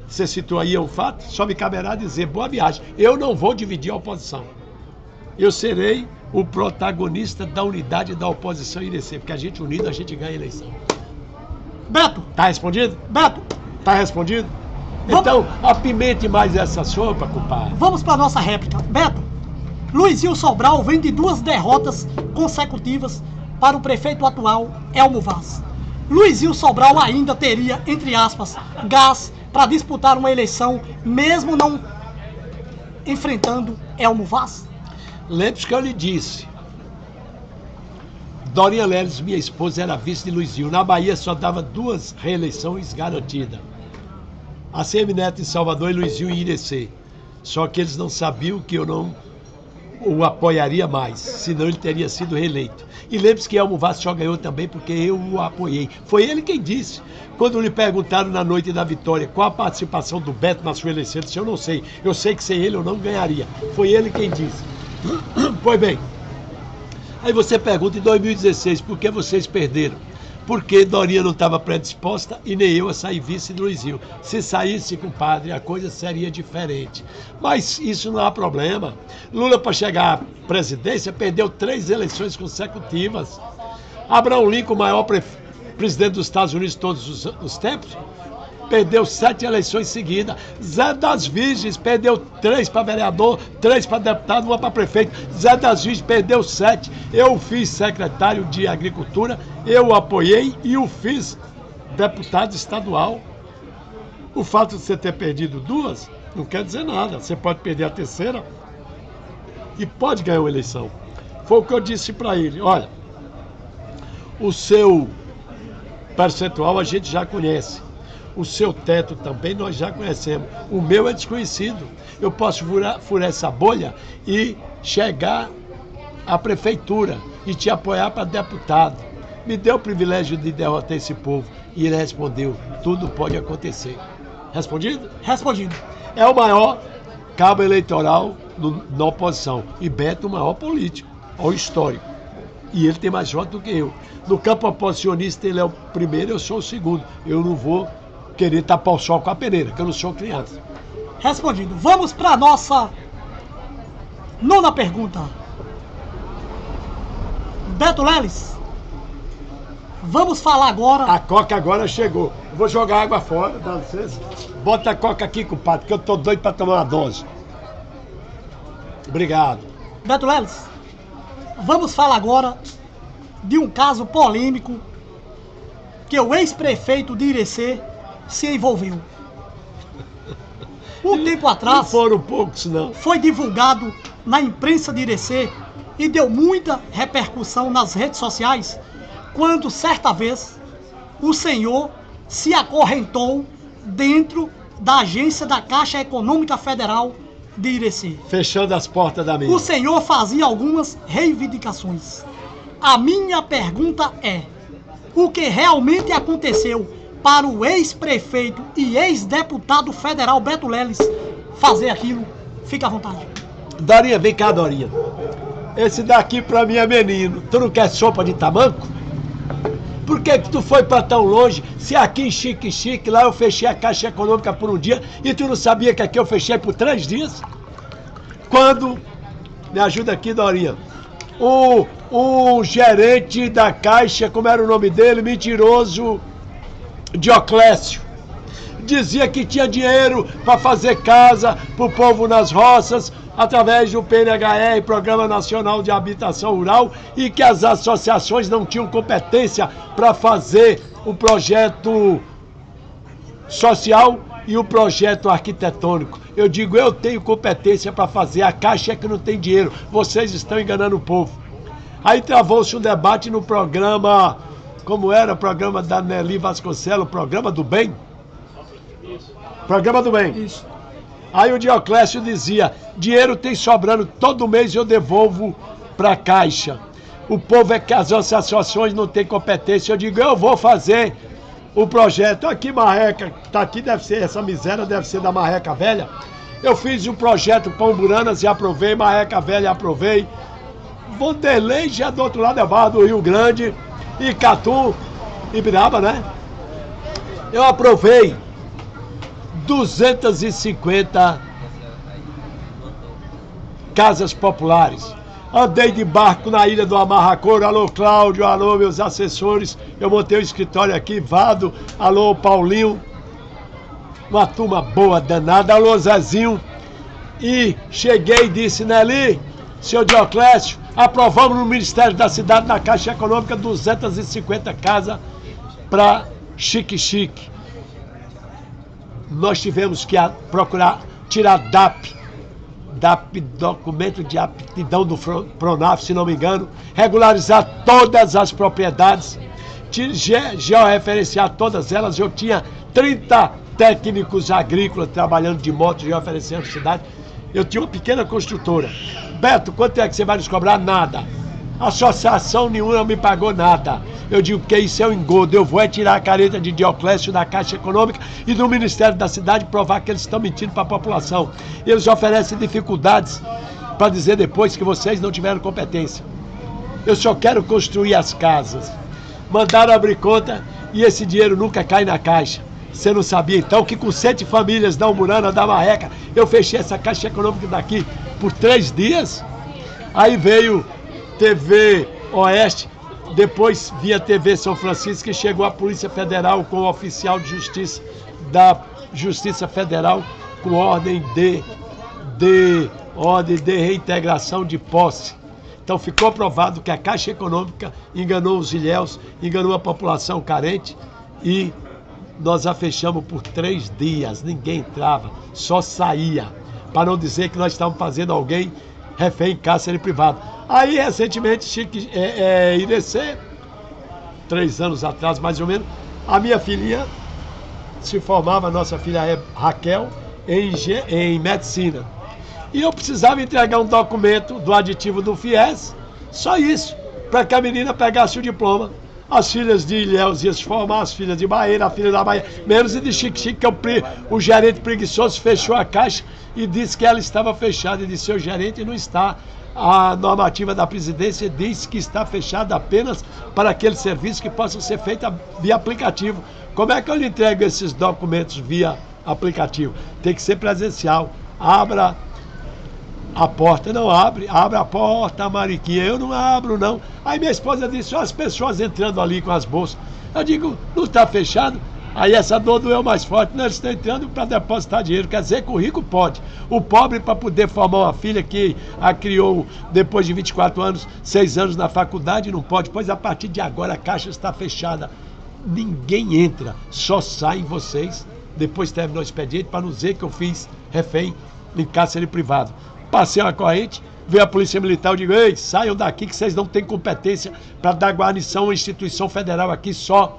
você citou aí, é um fato, só me caberá dizer boa viagem. Eu não vou dividir a oposição. Eu serei o protagonista da unidade da oposição em Irecê, porque a gente unido, a gente ganha a eleição. Beto! Tá respondido? Beto! Tá respondido? Então, apimente mais essa sopa, compadre. Vamos para nossa réplica. Beto, Luizinho Sobral vem de 2 derrotas consecutivas para o prefeito atual, Elmo Vaz. Luizinho Sobral ainda teria, entre aspas, gás para disputar uma eleição, mesmo não enfrentando Elmo Vaz? Lembre-se que eu lhe disse. Dorinha Leles, minha esposa, era vice de Luizinho. Na Bahia só dava 2 reeleições garantidas. A CM Neto em Salvador e Luizinho em Irecê. Só que eles não sabiam que eu não o apoiaria mais, senão ele teria sido reeleito. E lembre-se que Elmo Vaz só ganhou também porque eu o apoiei. Foi ele quem disse. Quando lhe perguntaram na noite da vitória qual a participação do Beto na sua eleição, ele disse, eu não sei. Eu sei que sem ele eu não ganharia. Foi ele quem disse. Pois bem. Aí você pergunta, em 2016, por que vocês perderam? Porque Dorinha não estava predisposta e nem eu a sair vice de Luizinho. Se saísse, compadre, a coisa seria diferente. Mas isso não há problema. Lula, para chegar à presidência, perdeu 3 eleições consecutivas. Abraham Lincoln, o maior presidente dos Estados Unidos de todos os tempos, perdeu 7 eleições seguidas. Zé das Virgens perdeu 3 para vereador, 3 para deputado, 1 para prefeito. Zé das Virgens perdeu 7. Eu fiz secretário de Agricultura, eu o apoiei e o fiz deputado estadual. O fato de você ter perdido 2 não quer dizer nada. Você pode perder a terceira e pode ganhar uma eleição. Foi o que eu disse para ele. Olha, o seu percentual a gente já conhece. O seu teto também nós já conhecemos. O meu é desconhecido. Eu posso furar essa bolha e chegar à prefeitura e te apoiar para deputado. Me deu o privilégio de derrotar esse povo. E ele respondeu, tudo pode acontecer. Respondido? Respondido. É o maior cabo eleitoral na oposição. E Beto, o maior político, ou histórico. E ele tem mais votos do que eu. No campo oposicionista, ele é o primeiro, eu sou o segundo. Eu não vou querer tapar o sol com a peneira, que eu não sou criança. Respondido. Vamos para a nossa 9ª pergunta. Beto Leles, vamos falar agora... A Coca agora chegou. Eu vou jogar água fora, dá licença. Bota a Coca aqui, compadre, que eu tô doido para tomar uma dose. Obrigado. Beto Leles, vamos falar agora de um caso polêmico que o ex-prefeito de Irecê se envolveu. Um tempo atrás, não foram poucos, não. Foi divulgado na imprensa de Irecê e deu muita repercussão nas redes sociais quando, certa vez, o senhor se acorrentou dentro da agência da Caixa Econômica Federal de Irecê. Fechando as portas da mesa. O senhor fazia algumas reivindicações. A minha pergunta é, o que realmente aconteceu para o ex-prefeito e ex-deputado federal Beto Leles fazer aquilo? Fica à vontade. Dorinha, vem cá, Dorinha. esse daqui pra mim é menino. Tu não quer sopa de tamanco? Por que tu foi pra tão longe? Se aqui em Xique, lá eu fechei a Caixa Econômica por um dia e tu não sabia que aqui eu fechei por 3 dias? Quando, me ajuda aqui, Dorinha, o gerente da Caixa, como era o nome dele, mentiroso, Dioclésio, dizia que tinha dinheiro para fazer casa pro povo nas roças, através do PNHR, Programa Nacional de Habitação Rural, e que as associações não tinham competência para fazer o projeto social e o projeto arquitetônico. Eu digo, eu tenho competência para fazer, a Caixa é que não tem dinheiro, vocês estão enganando o povo. Aí travou-se um debate no programa, como era o programa da Nelly Vasconcelos, o Programa do Bem? Programa do Bem. Isso. Aí o Dioclésio dizia, dinheiro tem sobrando, todo mês eu devolvo para a Caixa. O povo é que as associações não têm competência. Eu digo, eu vou fazer o projeto. Aqui, Marreca, tá aqui, deve ser, essa miséria deve ser da Marreca Velha. Eu fiz um projeto Pão Buranas e aprovei, Marreca Velha aprovei. Vanderlei já do outro lado da Barra do Rio Grande, Icatu, Ibiraba, né? Eu aprovei 250 casas populares. Andei de barco na ilha do Amarracouro. Alô, Cláudio, alô, meus assessores. Eu montei um escritório aqui, Vado, alô, Paulinho. Uma turma boa, danada, alô, Zezinho. E cheguei e disse, Nelly, senhor Dioclésio, aprovamos no Ministério da Cidade, na Caixa Econômica, 250 casas para Xique. Nós tivemos que procurar tirar DAP, documento de aptidão do Pronaf, se não me engano, regularizar todas as propriedades, georreferenciar todas elas. Eu tinha 30 técnicos agrícolas trabalhando de moto, georreferenciando a cidade. Eu tinha uma pequena construtora. Beto, quanto é que você vai nos cobrar? Nada. Associação nenhuma não me pagou nada. Eu digo que isso é um engodo. Eu vou tirar a careta de Dioclésio da Caixa Econômica e do Ministério da Cidade, provar que eles estão mentindo para a população. Eles oferecem dificuldades para dizer depois que vocês não tiveram competência. Eu só quero construir as casas. Mandaram abrir conta e esse dinheiro nunca cai na Caixa. Você não sabia então que com 7 famílias da Umurana, da Marreca, eu fechei essa Caixa Econômica daqui por 3 dias? Aí veio TV Oeste, depois via TV São Francisco, e chegou a Polícia Federal com o oficial de justiça da Justiça Federal com ordem de reintegração de posse. Então ficou provado que a Caixa Econômica enganou os ilhéus, enganou a população carente e nós a fechamos por 3 dias, ninguém entrava, só saía, para não dizer que nós estávamos fazendo alguém refém em cárcere privado. Aí, recentemente, IDC, 3 anos atrás, mais ou menos, a minha filhinha se formava, nossa filha Raquel, em medicina. E eu precisava entregar um documento do aditivo do FIES, só isso, para que a menina pegasse o diploma. As filhas de Ilhéus iam se formar, as filhas de Bahia, a filha da Bahia, menos e de Xique, que o gerente preguiçoso fechou a Caixa e disse que ela estava fechada. E disse, seu gerente, não está. A normativa da presidência diz que está fechada apenas para aquele serviço que possa ser feito via aplicativo. Como é que eu lhe entrego esses documentos via aplicativo? Tem que ser presencial. Abra a porta, não abre a porta, Mariquinha, eu não abro não. Aí minha esposa disse, as pessoas entrando ali com as bolsas. Eu digo, não está fechado? Aí essa dor doeu mais forte. Não, eles estão entrando para depositar dinheiro. Quer dizer que o rico pode. O pobre, para poder formar uma filha que a criou depois de 24 anos, 6 anos na faculdade, não pode. Pois a partir de agora a Caixa está fechada. Ninguém entra, só saem vocês. Depois terminou o expediente para não dizer que eu fiz refém em cárcere privado. Passei uma corrente, veio a Polícia Militar, eu digo, ei, saiam daqui que vocês não têm competência para dar guarnição à instituição federal aqui, só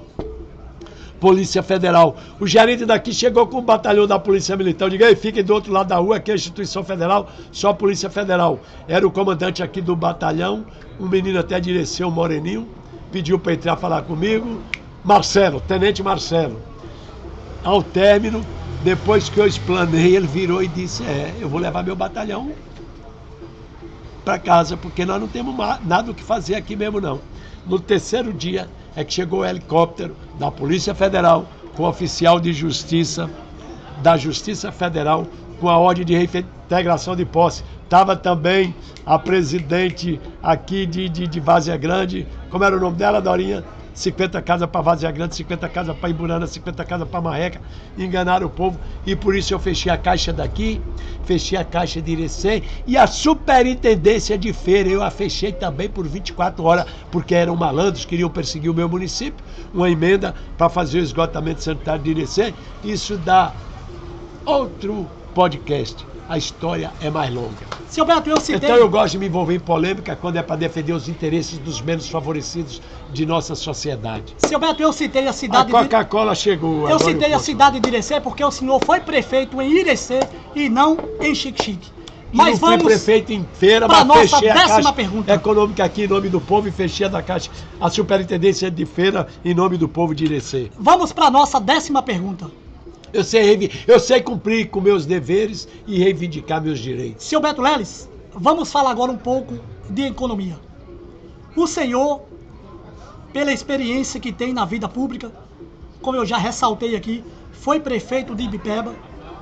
Polícia Federal. O gerente daqui chegou com o batalhão da Polícia Militar, eu digo, ei, fiquem do outro lado da rua, aqui é a instituição federal, só Polícia Federal. Era o comandante aqui do batalhão, um menino até de Ireceu, um moreninho, pediu para entrar falar comigo, Marcelo, Tenente Marcelo. Ao término, depois que eu explanei, ele virou e disse, eu vou levar meu batalhão para casa, porque nós não temos nada o que fazer aqui mesmo, não. No terceiro dia é que chegou o helicóptero da Polícia Federal com o oficial de justiça da Justiça Federal com a ordem de reintegração de posse. Estava também a presidente aqui de Várzea Grande, como era o nome dela, Dorinha? 50 casas para Várzea Grande, 50 casas para Imburana, 50 casas para Marreca, enganaram o povo, e por isso eu fechei a caixa daqui, fechei a caixa de Irecê, e a superintendência de feira eu a fechei também por 24 horas, porque eram malandros, queriam perseguir o meu município, uma emenda para fazer o esgotamento sanitário de Irecê. Isso dá outro podcast. A história é mais longa. Seu Beto, eu citei... Então eu gosto de me envolver em polêmica quando é para defender os interesses dos menos favorecidos de nossa sociedade. Seu Beto, eu citei a cidade... A Coca-Cola chegou. Eu citei a cidade de Irecê porque o senhor foi prefeito em Irecê e não em Xique-Xique. Mas vamos fui prefeito em feira, mas fechei a caixa pergunta econômica aqui em nome do povo e fechei a caixa, a superintendência de feira em nome do povo de Irecê. Vamos para a nossa 10ª pergunta. Eu sei cumprir com meus deveres e reivindicar meus direitos. Seu Beto Leles, vamos falar agora um pouco de economia. O senhor, pela experiência que tem na vida pública, como eu já ressaltei aqui, foi prefeito de Ibipeba,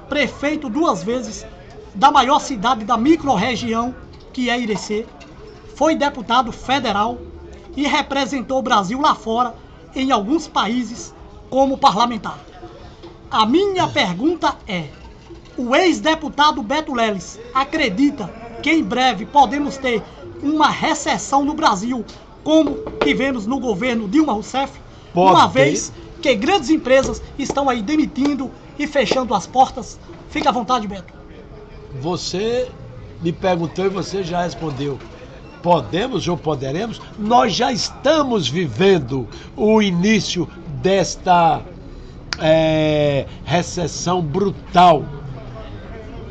prefeito 2 vezes da maior cidade da microrregião, que é Irecê, foi deputado federal e representou o Brasil lá fora, em alguns países, como parlamentar. A minha pergunta é: o ex-deputado Beto Leles acredita que em breve podemos ter uma recessão no Brasil, como tivemos no governo Dilma Rousseff, uma vez que grandes empresas estão aí demitindo e fechando as portas? Fica à vontade, Beto. Você me perguntou e você já respondeu. Podemos ou poderemos? Nós já estamos vivendo o início desta recessão brutal.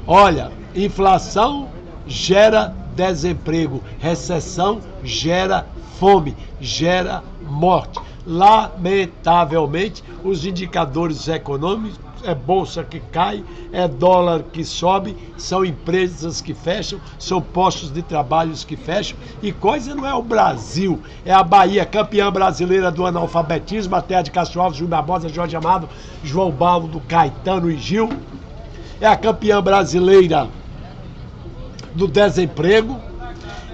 Olha, inflação gera desemprego, recessão gera fome, gera morte. Lamentavelmente, os indicadores econômicos, é bolsa que cai, é dólar que sobe, são empresas que fecham, são postos de trabalho que fecham, e coisa não é o Brasil, é a Bahia, campeã brasileira do analfabetismo, a terra de Castro Alves, Júlio Barbosa, Jorge Amado, João Baldo, Caetano e Gil, é a campeã brasileira do desemprego,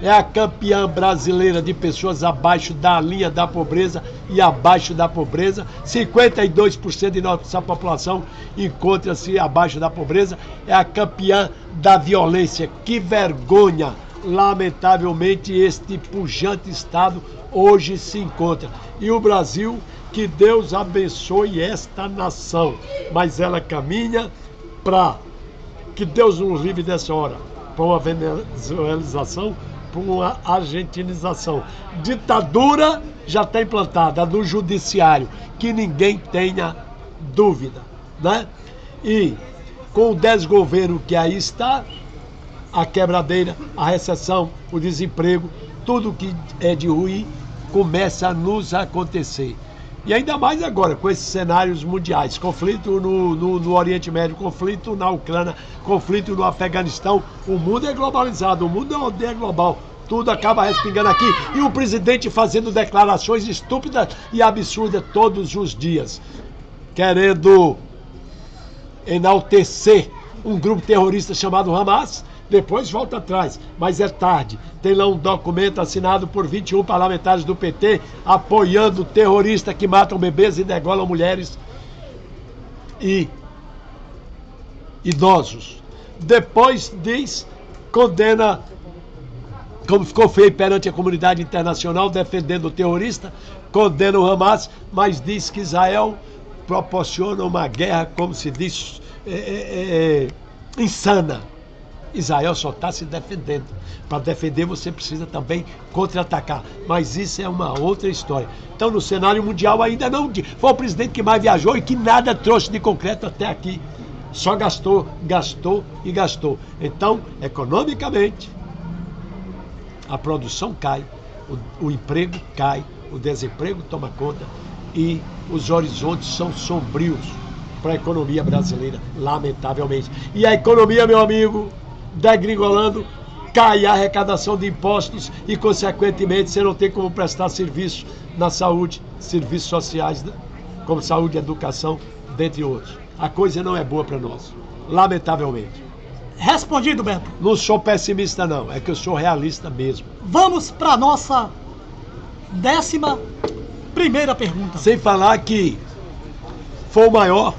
é a campeã brasileira de pessoas abaixo da linha da pobreza e abaixo da pobreza. 52% de nossa população encontra-se abaixo da pobreza. É a campeã da violência. Que vergonha! Lamentavelmente, este pujante Estado hoje se encontra. E o Brasil, que Deus abençoe esta nação. Mas ela caminha para que Deus nos livre dessa hora, para uma venezuelização, por uma argentinização. Ditadura já está implantada no judiciário, que ninguém tenha dúvida, né? E com o desgoverno que aí está, a quebradeira, a recessão, o desemprego, tudo que é de ruim começa a nos acontecer. E ainda mais agora, com esses cenários mundiais, conflito no Oriente Médio, conflito na Ucrânia, conflito no Afeganistão. O mundo é globalizado, o mundo é uma aldeia global. Tudo acaba respingando aqui. E o presidente fazendo declarações estúpidas e absurdas todos os dias, querendo enaltecer um grupo terrorista chamado Hamas. Depois volta atrás, mas é tarde. Tem lá um documento assinado por 21 parlamentares do PT apoiando terroristas que matam bebês e degolam mulheres e idosos. Depois diz, condena, como ficou feio perante a comunidade internacional defendendo o terrorista, condena o Hamas, mas diz que Israel proporciona uma guerra, como se diz, insana. Israel só está se defendendo. Para defender você precisa também contra-atacar. Mas isso é uma outra história. Então no cenário mundial ainda não... Foi o presidente que mais viajou e que nada trouxe de concreto até aqui. Só gastou, gastou e gastou. Então, economicamente, a produção cai, o emprego cai, o desemprego toma conta e os horizontes são sombrios para a economia brasileira, lamentavelmente. E a economia, meu amigo, degringolando cai a arrecadação de impostos e, consequentemente, você não tem como prestar serviço na saúde, serviços sociais, como saúde e educação, dentre outros. A coisa não é boa para nós, lamentavelmente. Respondido, Beto. Não sou pessimista, não, é que eu sou realista mesmo. Vamos para nossa 11ª pergunta. Sem falar que foi o maior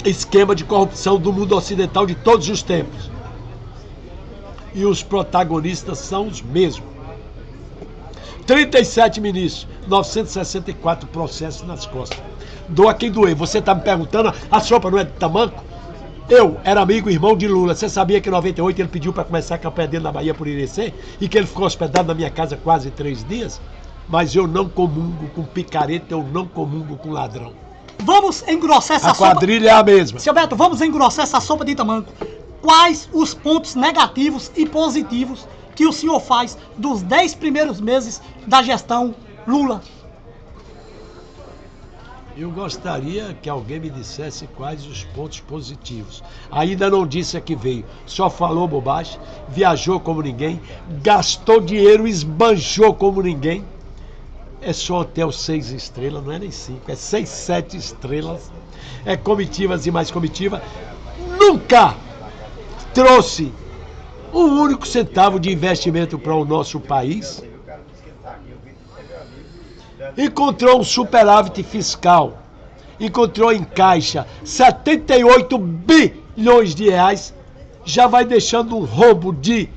esquema de corrupção do mundo ocidental de todos os tempos. E os protagonistas são os mesmos. 37 ministros, 964 processos nas costas. Doa quem doer. Você está me perguntando, a sopa não é de tamanco? Eu era amigo e irmão de Lula. Você sabia que em 98 ele pediu para começar a campanha dele na Bahia por Irecê? E que ele ficou hospedado na minha casa quase 3 dias? Mas eu não comungo com picareta, eu não comungo com ladrão. Vamos engrossar essa sopa. A quadrilha é a mesma. Seu Beto, vamos engrossar essa sopa de tamanco. Quais os pontos negativos e positivos que o senhor faz dos 10 primeiros meses da gestão Lula? Eu gostaria que alguém me dissesse quais os pontos positivos. Ainda não disse a que veio, só falou bobagem, viajou como ninguém, gastou dinheiro, esbanjou como ninguém. É só hotel 6 estrelas, não é nem 5, é 6, 7 estrelas. É comitivas e mais comitiva. Nunca trouxe um único centavo de investimento para o nosso país. Encontrou um superávit fiscal, encontrou em caixa 78 bilhões de reais, já vai deixando um rombo de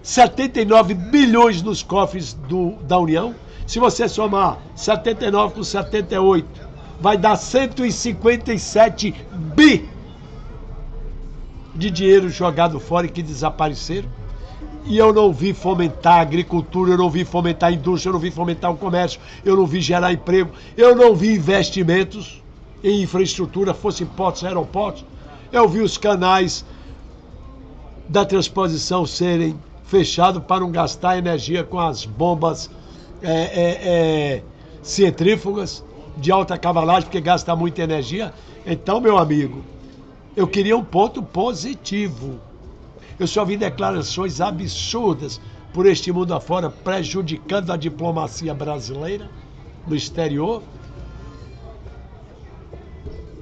79 bilhões nos cofres da União. Se você somar 79 com 78, vai dar 157 bi de dinheiro jogado fora e que desapareceram. E eu não vi fomentar a agricultura, eu não vi fomentar a indústria, eu não vi fomentar o comércio, eu não vi gerar emprego, eu não vi investimentos em infraestrutura, fossem portos, aeroportos. Eu vi os canais da transposição serem fechados para não gastar energia com as bombas centrífugas de alta cavalagem, porque gasta muita energia. Então, meu amigo, eu queria um ponto positivo. Eu só vi declarações absurdas por este mundo afora, prejudicando a diplomacia brasileira no exterior.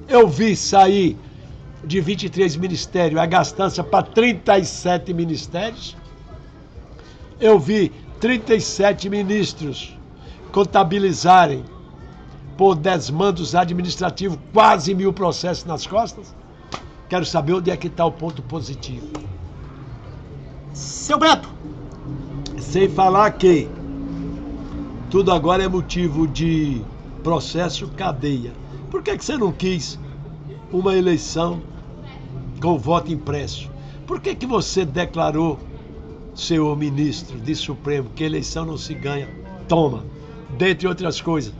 Eu vi sair de 23 ministérios a gastança para 37 ministérios. Eu vi 37 ministros contabilizarem por desmandos administrativos quase 1000 processos nas costas. Quero saber onde é que está o ponto positivo. Seu Beto. Sem falar que tudo agora é motivo de processo cadeia. Por que você não quis uma eleição com voto impresso? Por que você declarou, senhor ministro de Supremo, que eleição não se ganha? Toma, dentre outras coisas,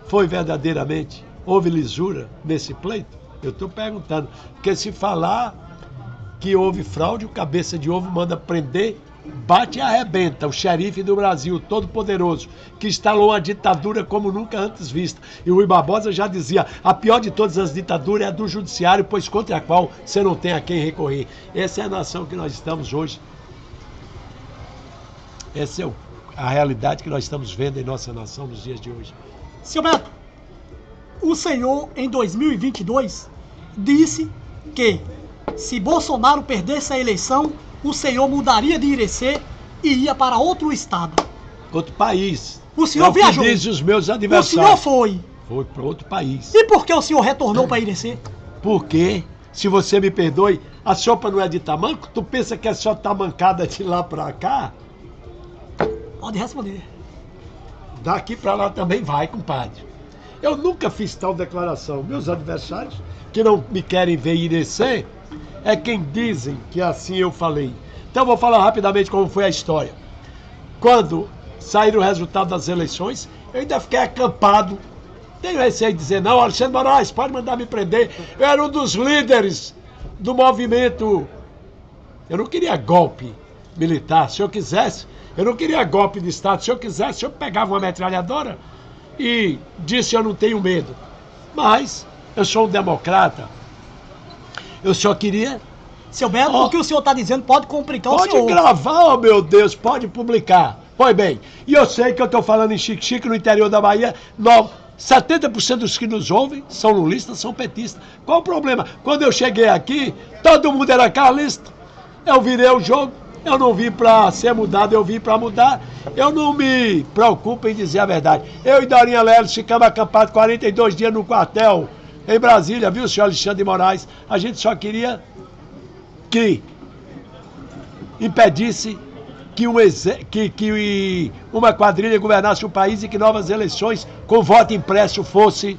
foi verdadeiramente, houve lisura nesse pleito? Eu estou perguntando, porque se falar que houve fraude, o cabeça de ovo manda prender, bate e arrebenta. O xerife do Brasil, todo poderoso, que instalou uma ditadura como nunca antes vista. E o Rui Barbosa já dizia, a pior de todas as ditaduras é a do judiciário, pois contra a qual você não tem a quem recorrer. Essa é a nação que nós estamos hoje. Essa é a realidade que nós estamos vendo em nossa nação nos dias de hoje. Seu Beto, o senhor, em 2022, disse que se Bolsonaro perdesse a eleição, o senhor mudaria de Irecê e ia para outro estado. Outro país. O senhor viajou. Diz os meus adversários. O senhor foi. Foi para outro país. E por que o senhor retornou para Irecê? Porque, se você me perdoe, a sopa não é de tamanco? Tu pensa que é só tamancada de lá para cá? Pode responder. Daqui para lá também vai, compadre. Eu nunca fiz tal declaração. Meus adversários, que não me querem ver Irecê, é quem dizem que assim eu falei. Então eu vou falar rapidamente como foi a história. Quando saíram o resultado das eleições, eu ainda fiquei acampado. Tenho receio de dizer, não, Alexandre Moraes, pode mandar me prender. Eu era um dos líderes do movimento. Eu não queria golpe militar. Se eu quisesse, eu não queria golpe de Estado. Se eu quisesse, eu pegava uma metralhadora e disse, eu não tenho medo. Mas eu sou um democrata. Eu só queria Seu Beto, o que o senhor está dizendo pode complicar o senhor. Pode gravar, oh meu Deus, pode publicar. Pois bem, e eu sei que eu estou falando em Xique-Xique, no interior da Bahia, 70% dos que nos ouvem são lulistas, são petistas. Qual o problema? Quando eu cheguei aqui, todo mundo era carlista. Eu virei o jogo, eu não vim para ser mudado, eu vim para mudar. Eu não me preocupo em dizer a verdade. Eu e Dorinha Leles ficamos acampados 42 dias no quartel em Brasília, viu, senhor Alexandre de Moraes? A gente só queria que impedisse que uma quadrilha governasse o país e que novas eleições com voto impresso fossem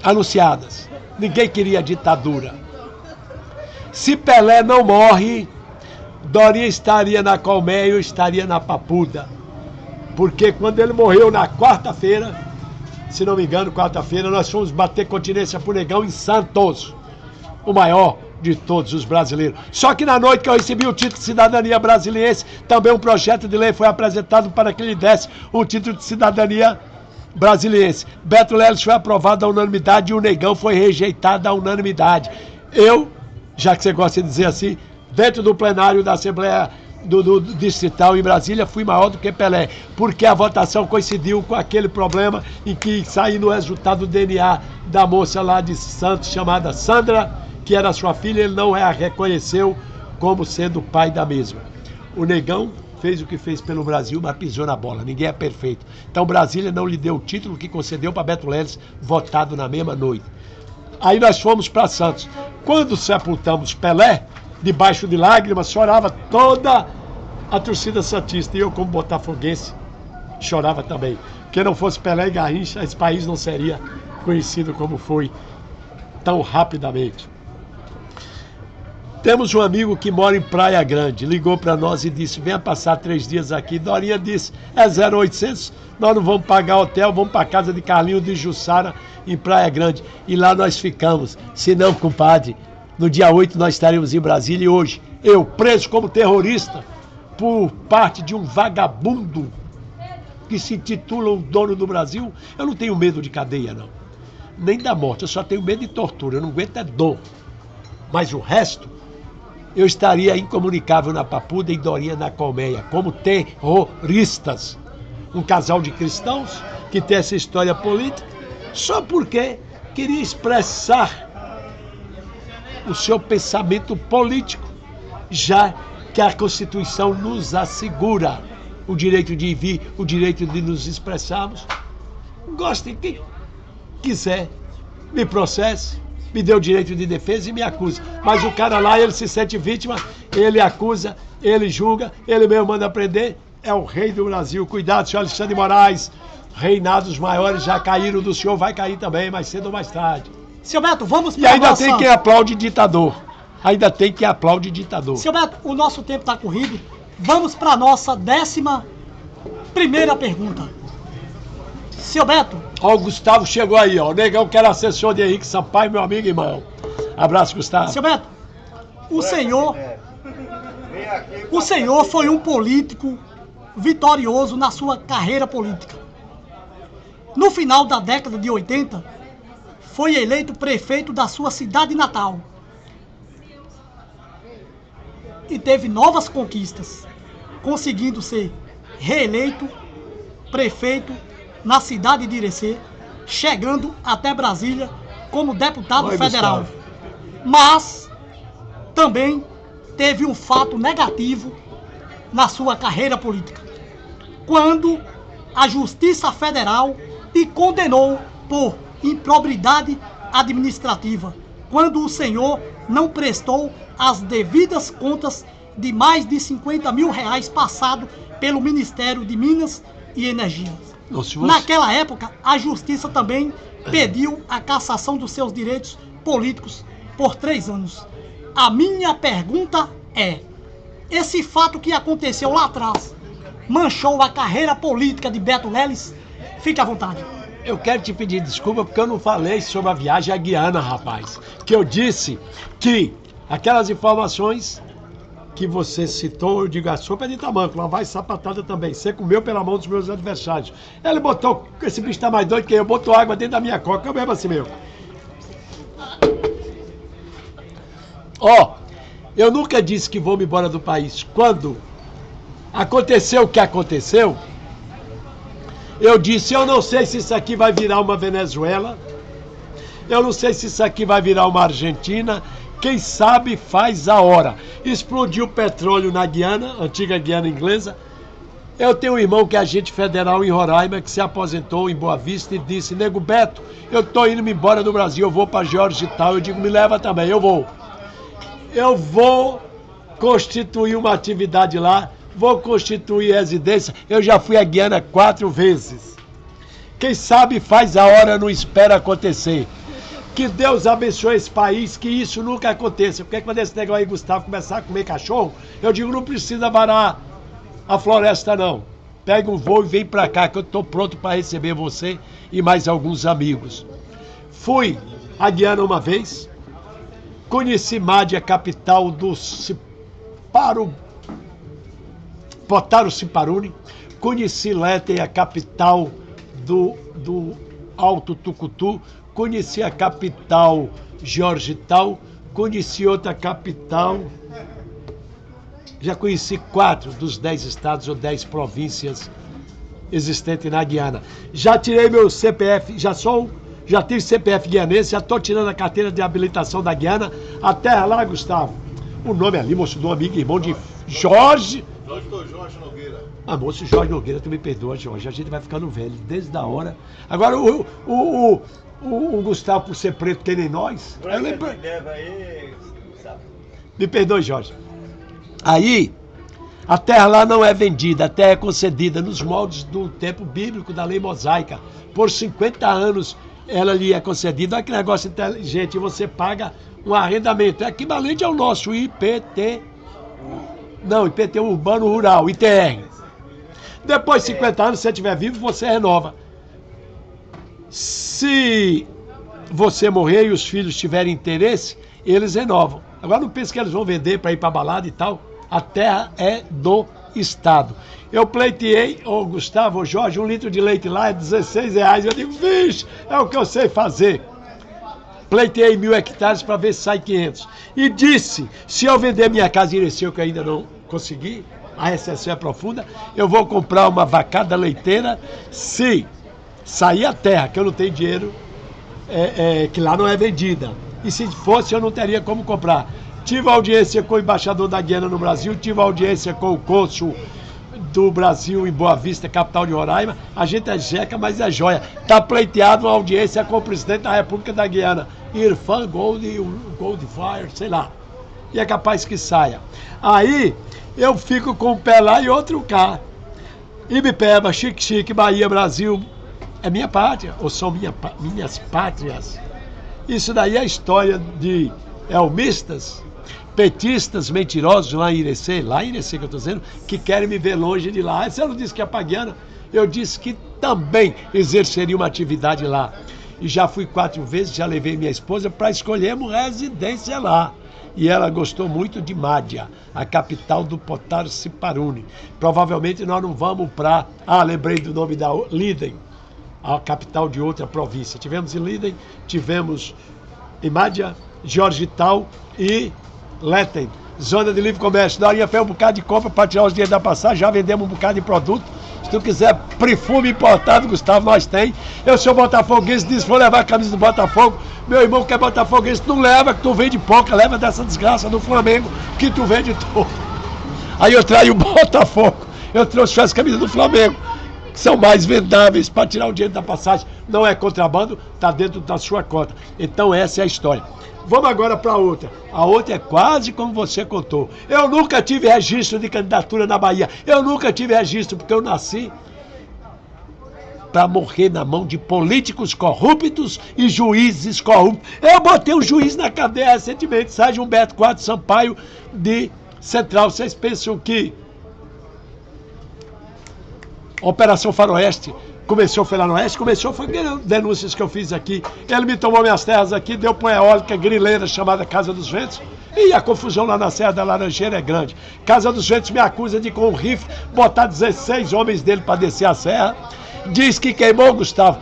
anunciadas. Ninguém queria ditadura. Se Pelé não morre, Dorinha estaria na colmeia e eu estaria na papuda. Porque quando ele morreu na quarta-feira, se não me engano, quarta-feira, nós fomos bater continência pro Negão em Santos, o maior de todos os brasileiros. Só que na noite que eu recebi o título de cidadania brasiliense, também um projeto de lei foi apresentado para que lhe desse o título de cidadania brasiliense. Beto Leles foi aprovado à unanimidade e o Negão foi rejeitado à unanimidade. Eu, já que você gosta de dizer assim, dentro do plenário da Assembleia do Distrital em Brasília, fui maior do que Pelé, porque a votação coincidiu com aquele problema em que saiu no resultado do DNA da moça lá de Santos, chamada Sandra, que era sua filha, ele não a reconheceu como sendo o pai da mesma. O Negão fez o que fez pelo Brasil, mas pisou na bola, ninguém é perfeito. Então Brasília não lhe deu o título que concedeu para Beto Leles, votado na mesma noite. Aí nós fomos para Santos. Quando sepultamos Pelé, debaixo de lágrimas, chorava toda a torcida santista. E eu, como botafoguense, chorava também. Porque não fosse Pelé e Garrincha, esse país não seria conhecido como foi tão rapidamente. Temos um amigo que mora em Praia Grande, ligou para nós e disse, venha passar 3 dias aqui. Dorinha disse, é 0800, nós não vamos pagar hotel, vamos para a casa de Carlinho de Jussara, em Praia Grande. E lá nós ficamos. Se não, compadre, no dia 8 nós estaremos em Brasília e hoje, eu preso como terrorista por parte de um vagabundo que se intitula o dono do Brasil, eu não tenho medo de cadeia, não. Nem da morte, eu só tenho medo de tortura, eu não aguento é dor. Mas o resto, eu estaria incomunicável na papuda e Dorinha na colmeia, como terroristas. Um casal de cristãos que tem essa história política, só porque queria expressar o seu pensamento político, já que a Constituição nos assegura o direito de vir, o direito de nos expressarmos. Gostem, quem quiser, me processe, me dê o direito de defesa e me acusa. Mas o cara lá, ele se sente vítima, ele acusa, ele julga, ele mesmo manda prender. É o rei do Brasil. Cuidado, senhor Alexandre de Moraes. Reinados maiores já caíram do senhor, vai cair também, mais cedo ou mais tarde. Seu Beto, vamos para E ainda tem quem aplaude ditador. Ainda tem quem aplaude ditador. Seu Beto, o nosso tempo está corrido. Vamos para a nossa 11ª pergunta. Seu Beto. Ó, o Gustavo chegou aí, ó. O Negão que era assessor de Henrique Sampaio, meu amigo e irmão. Abraço, Gustavo. Seu Beto, o senhor foi um político vitorioso na sua carreira política. No final da década de 80, foi eleito prefeito da sua cidade natal. E teve novas conquistas, conseguindo ser reeleito prefeito na cidade de Irecê, chegando até Brasília como deputado federal. Gustavo. Mas também teve um fato negativo na sua carreira política, quando a Justiça Federal te condenou por improbidade administrativa, quando o senhor não prestou as devidas contas de mais de 50 mil reais passado pelo Ministério de Minas e Energia. Naquela época, a Justiça também pediu a cassação dos seus direitos políticos por 3 anos. A minha pergunta é, esse fato que aconteceu lá atrás manchou a carreira política de Beto Leles? Fique à vontade. Eu quero te pedir desculpa porque eu não falei sobre a viagem à Guiana, rapaz. Que eu disse que aquelas informações que você citou, eu digo, a sopa é de tamanco, lá vai sapatada também. Você comeu pela mão dos meus adversários. Ele botou, esse bicho tá mais doido que eu, botou água dentro da minha coca, eu mesmo assim mesmo. Eu nunca disse que vou me embora do país. Quando aconteceu o que aconteceu, eu disse, eu não sei se isso aqui vai virar uma Venezuela, eu não sei se isso aqui vai virar uma Argentina, quem sabe faz a hora. Explodiu petróleo na Guiana, antiga Guiana inglesa. Eu tenho um irmão que é agente federal em Roraima, que se aposentou em Boa Vista e disse, Nego Beto, eu tô indo me embora do Brasil, eu vou para Jorge e tal. Eu digo, me leva também, eu vou. Eu vou constituir uma atividade lá, vou constituir residência. Eu já fui à Guiana 4 vezes. Quem sabe faz a hora, não espera acontecer. Que Deus abençoe esse país, que isso nunca aconteça. Porque quando esse negócio aí, Gustavo, começar a comer cachorro, eu digo, não precisa varar a floresta não. Pega um voo e vem pra cá, que eu tô pronto para receber você e mais alguns amigos. Fui à Guiana uma vez, conheci Mádia, capital do Potaro Ciparuni, conheci Lete, a capital do Alto Tucutu, conheci a capital Georgital, conheci outra capital, já conheci 4 dos 10 estados ou 10 províncias existentes na Guiana. Já tirei meu CPF, já tive CPF guianense, já estou tirando a carteira de habilitação da Guiana. A terra lá, Gustavo, o nome ali, moço, do amigo e irmão de Jorge. Jorge Nogueira. Ah, moço, Jorge Nogueira, tu me perdoa, Jorge, a gente vai ficando velho, desde a hora. Agora, o Gustavo, por ser preto, que nem nós. Me perdoe, Jorge. Aí, a terra lá não é vendida, a terra é concedida nos moldes do tempo bíblico da lei mosaica. Por 50 anos ela lhe é concedida. Olha que negócio inteligente, você paga um arrendamento. É equivalente ao nosso IPT. Não, IPT Urbano Rural, ITR. Depois de 50 anos, se você estiver vivo, você renova. Se você morrer e os filhos tiverem interesse, eles renovam. Agora não pense que eles vão vender para ir para balada e tal. A terra é do Estado. Eu pleiteei, Gustavo, Jorge, 1 litro de leite lá é R$16. Eu digo, vixe, é o que eu sei fazer. Pleiteei 1.000 hectares para ver se sai 500. E disse, se eu vender minha casa em Ireceu, que eu ainda não consegui, a recessão é profunda, eu vou comprar uma vacada leiteira se sair a terra, que eu não tenho dinheiro, que lá não é vendida. E se fosse, eu não teria como comprar. Tive audiência com o embaixador da Guiana no Brasil, tive audiência com o cônsul do Brasil em Boa Vista, capital de Roraima. A gente é jeca, mas é joia. Está pleiteado uma audiência com o presidente da República da Guiana, Irfan Goldfire, sei lá. E é capaz que saia. Aí eu fico com um pé lá e outro cá. Ibipeba, Xique-Xique, Bahia, Brasil, é minha pátria, ou são minhas pátrias. Isso daí é a história de elmistas, petistas mentirosos lá em Irecê que eu estou dizendo, que querem me ver longe de lá. Você não disse que é pra Guiana? Eu disse que também exerceria uma atividade lá. E já fui 4 vezes, já levei minha esposa para escolhermos residência lá. E ela gostou muito de Mádia, a capital do Potaro Ciparuni. Provavelmente nós não vamos para... lembrei do nome da Liden, a capital de outra província. Tivemos em Liden, tivemos em Mádia, Georgital e Leten. Zona de livre comércio. Na hora fez um bocado de compra para tirar os dinheiros da passagem, já vendemos um bocado de produto. Se tu quiser perfume importado, Gustavo, nós tem. Eu sou botafoguense, disse, vou levar a camisa do Botafogo. Meu irmão que é botafoguense, não leva, que tu vende pouca, leva dessa desgraça do Flamengo, que tu vende tudo. Aí eu traio o Botafogo, eu trouxe as camisas do Flamengo, que são mais vendáveis para tirar o dinheiro da passagem. Não é contrabando, está dentro da sua cota. Então essa é a história. Vamos agora para outra. A outra é quase como você contou. Eu nunca tive registro de candidatura na Bahia. Eu nunca tive registro, porque eu nasci para morrer na mão de políticos corruptos e juízes corruptos. Eu botei um juiz na cadeia recentemente, Sérgio Humberto Quadro Sampaio, de Central. Vocês pensam que Operação Faroeste foi lá no Oeste? Foi denúncias que eu fiz aqui. Ele me tomou minhas terras aqui, deu para uma eólica grileira chamada Casa dos Ventos. E a confusão lá na Serra da Laranjeira é grande. Casa dos Ventos me acusa de, com um rifle, botar 16 homens dele para descer a serra. Diz que queimou, Gustavo,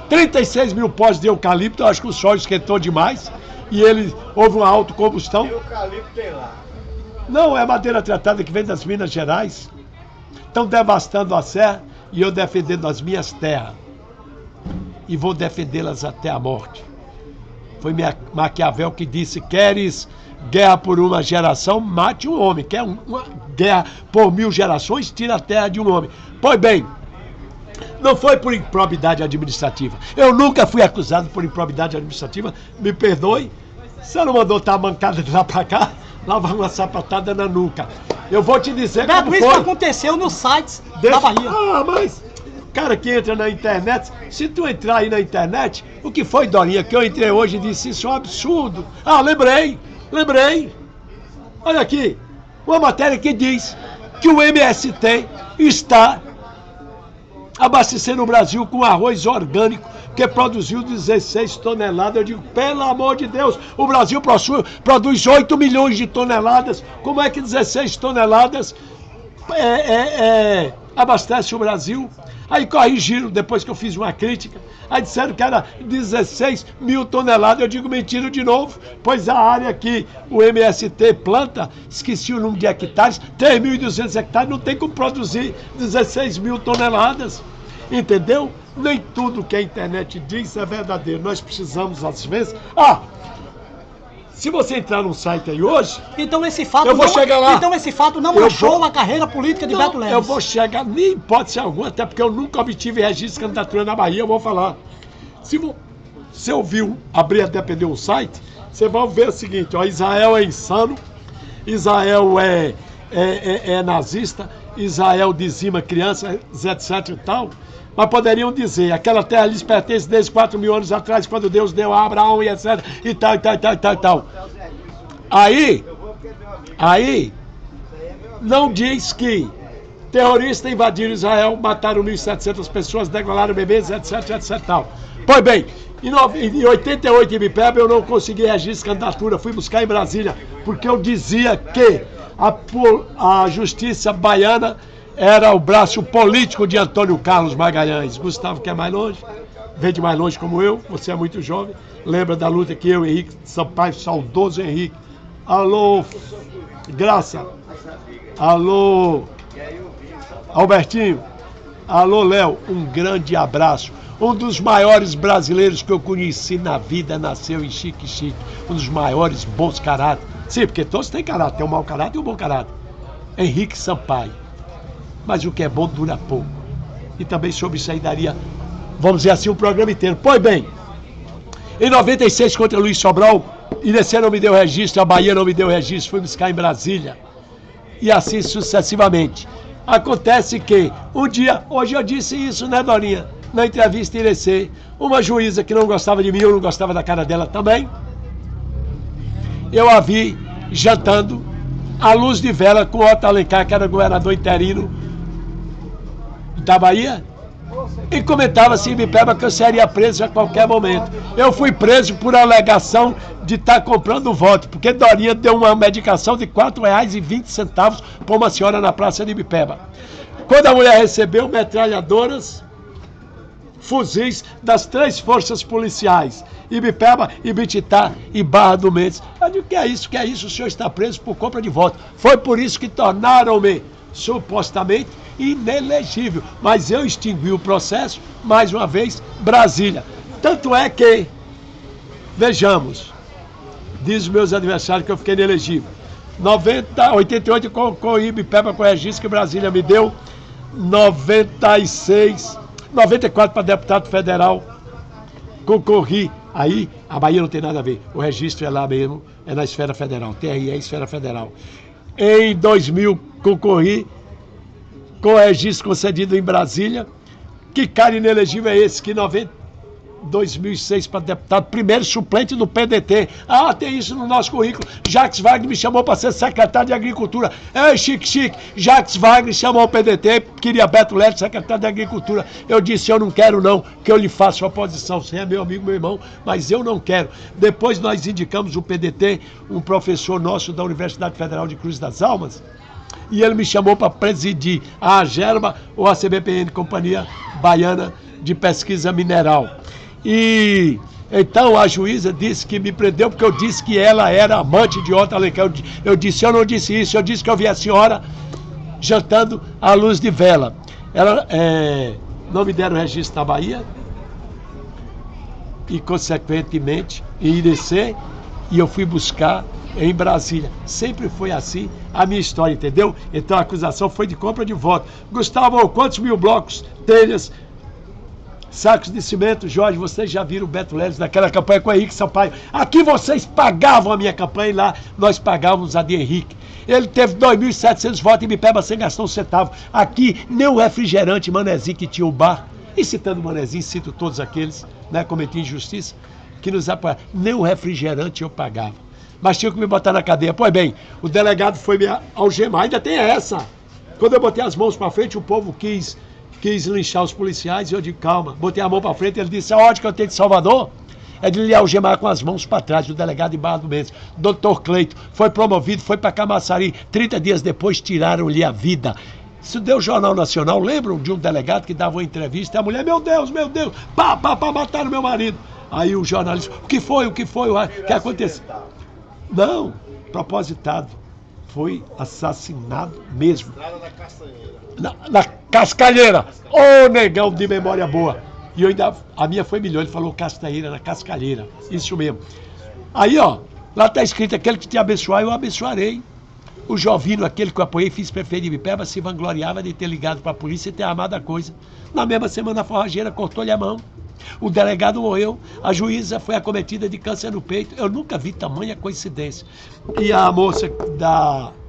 36 mil pós de eucalipto. Eu acho que o sol esquentou demais. e ele houve uma autocombustão. E o eucalipto tem lá. Não, é madeira tratada que vem das Minas Gerais. Estão devastando a serra e eu defendendo as minhas terras. E vou defendê-las até a morte. Foi Maquiavel que disse: queres guerra por uma geração, mate um homem. Quer uma guerra por 1000 gerações, tira a terra de um homem. Pois bem, não foi por improbidade administrativa. Eu nunca fui acusado por improbidade administrativa. Me perdoe. Você não mandou dar a mancada de lá pra cá? Lá vai uma sapatada na nuca. Eu vou te dizer Beto, como isso foi. aconteceu nos sites da Bahia. Ah, mas cara que entra na internet, se tu entrar aí na internet, o que foi, Dorinha, que eu entrei hoje e disse isso é um absurdo. Ah, lembrei. Olha aqui, uma matéria que diz que o MST está abastecendo o Brasil com arroz orgânico que produziu 16 toneladas. Eu digo, pelo amor de Deus, o Brasil produz 8 milhões de toneladas. Como é que 16 toneladas abastece o Brasil? Aí corrigiram, depois que eu fiz uma crítica, aí disseram que era 16 mil toneladas. Eu digo, mentira de novo, pois a área que o MST planta, esqueci o número de hectares, 3.200 hectares, não tem como produzir 16 mil toneladas, entendeu? Nem tudo que a internet diz é verdadeiro, nós precisamos às vezes... Se você entrar no site aí hoje... Então esse fato eu vou chegar lá. Então esse fato não manchou a carreira política de Beto Leles. Eu vou chegar, nem hipótese alguma, até porque eu nunca obtive registro de candidatura na Bahia, eu vou falar. Se você ouviu abrir a depender um site, você vai ver o seguinte, ó, Israel é insano, Israel é nazista, Israel dizima crianças, etc e tal. Mas poderiam dizer, aquela terra lhes pertence desde 4.000 anos atrás, quando Deus deu a Abraão e etc. E tal. Aí, não diz que terroristas invadiram Israel, mataram 1.700 pessoas, degolaram bebês, etc. tal. Pois bem, em 88 em Ibipeba eu não consegui registro de candidatura, fui buscar em Brasília, porque eu dizia que a justiça baiana era o braço político de Antônio Carlos Magalhães. Gustavo, que é mais longe, vem de mais longe como eu, você é muito jovem, lembra da luta que eu, Henrique Sampaio, saudoso Henrique, alô, Graça, alô, Albertinho, alô, Léo, um grande abraço. Um dos maiores brasileiros que eu conheci na vida nasceu em Xique-Xique, um dos maiores bons caráter. Sim, porque todos têm caráter, tem um mau caráter e um bom caráter. Henrique Sampaio. Mas o que é bom dura pouco. E também sobre isso aí daria, vamos dizer assim, um programa inteiro. Pois bem, em 96 contra Luiz Sobral, Irecê não me deu registro, a Bahia não me deu registro, fui buscar em Brasília. E assim sucessivamente. Acontece que um dia, hoje eu disse isso, né, Dorinha? Na entrevista em Irecê, uma juíza que não gostava de mim, eu não gostava da cara dela também. Eu a vi jantando à luz de vela com Otto Alencar, que era governador interino da Bahia, e comentava assim em Ibipeba que eu seria preso a qualquer momento. Eu fui preso por alegação de estar comprando voto, porque Dorinha deu uma medicação de R$ 4,20 para uma senhora na praça de Ibipeba. Quando a mulher recebeu metralhadoras, fuzis das 3 forças policiais, Ibipeba, Ibititá e Barra do Mendes. Eu digo, que é isso, o senhor está preso por compra de voto. Foi por isso que tornaram-me, supostamente, inelegível. Mas eu extingui o processo, mais uma vez, Brasília. Tanto é que, vejamos, diz os meus adversários que eu fiquei inelegível. 88 com Ibipeba, com registro que Brasília me deu, 94 para deputado federal, concorri. Aí a Bahia não tem nada a ver, o registro é lá mesmo, é na esfera federal, TRE é esfera federal. Em 2000 concorri com registro concedido em Brasília. Que cara inelegível é esse? Que 2006 para deputado, primeiro suplente do PDT. Ah, tem isso no nosso currículo. Jacques Wagner me chamou para ser secretário de Agricultura. Ei, Chique, Jacques Wagner chamou o PDT, queria Beto Leles, secretário de Agricultura. Eu disse, eu não quero não, que eu lhe faço oposição. Você é meu amigo, meu irmão, mas eu não quero. Depois nós indicamos o PDT, um professor nosso da Universidade Federal de Cruz das Almas, e ele me chamou para presidir a AGERBA, ou a CBPN, Companhia Baiana de Pesquisa Mineral. E Então a juíza disse que me prendeu porque eu disse que ela era amante de Otto Alencar. Eu disse, eu não disse isso, eu disse que eu vi a senhora jantando à luz de vela. Ela, não me deram registro na Bahia e, consequentemente, em IDC, e eu fui buscar em Brasília. Sempre foi assim a minha história, entendeu? Então a acusação foi de compra de voto. Gustavo, quantos mil blocos, telhas, sacos de cimento? Jorge, vocês já viram o Beto Leles naquela campanha com o Henrique Sampaio. Aqui vocês pagavam a minha campanha e lá nós pagávamos a de Henrique. Ele teve 2.700 votos em Ibipeba sem gastar um centavo. Aqui, nem o refrigerante Manezinho que tinha o bar. E citando o Manezinho, cito todos aqueles, né, cometi injustiça, que nos apoiaram. Nem o refrigerante eu pagava. Mas tinha que me botar na cadeia. Pois bem, o delegado foi me algemar. Ainda tem essa. Quando eu botei as mãos para frente, o povo quis linchar os policiais. E eu digo, calma. Botei a mão para frente, ele disse, a ordem que eu tenho de Salvador é de lhe algemar com as mãos para trás, do delegado de Barra do Mendes. Doutor Cleito foi promovido, foi para Camaçari. 30 dias depois tiraram-lhe a vida. Isso deu Jornal Nacional. Lembram de um delegado que dava uma entrevista e a mulher, meu Deus, pá, mataram meu marido. Aí o jornalista, o que foi, o que aconteceu? Não, propositado. Foi assassinado mesmo. Na Cascalheira. Ô, negão de memória boa. E eu ainda, a minha foi melhor, ele falou Castanheira, na Cascalheira. Isso mesmo. Aí, ó, lá está escrito, aquele que te abençoar, eu abençoarei. O Jovino, aquele que eu apoiei, vice-prefeito de Ibipeba, se vangloriava de ter ligado para a polícia e ter armado a coisa. Na mesma semana, a forrageira cortou-lhe a mão. O delegado morreu, a juíza foi acometida de câncer no peito. Eu nunca vi tamanha coincidência. E a moça,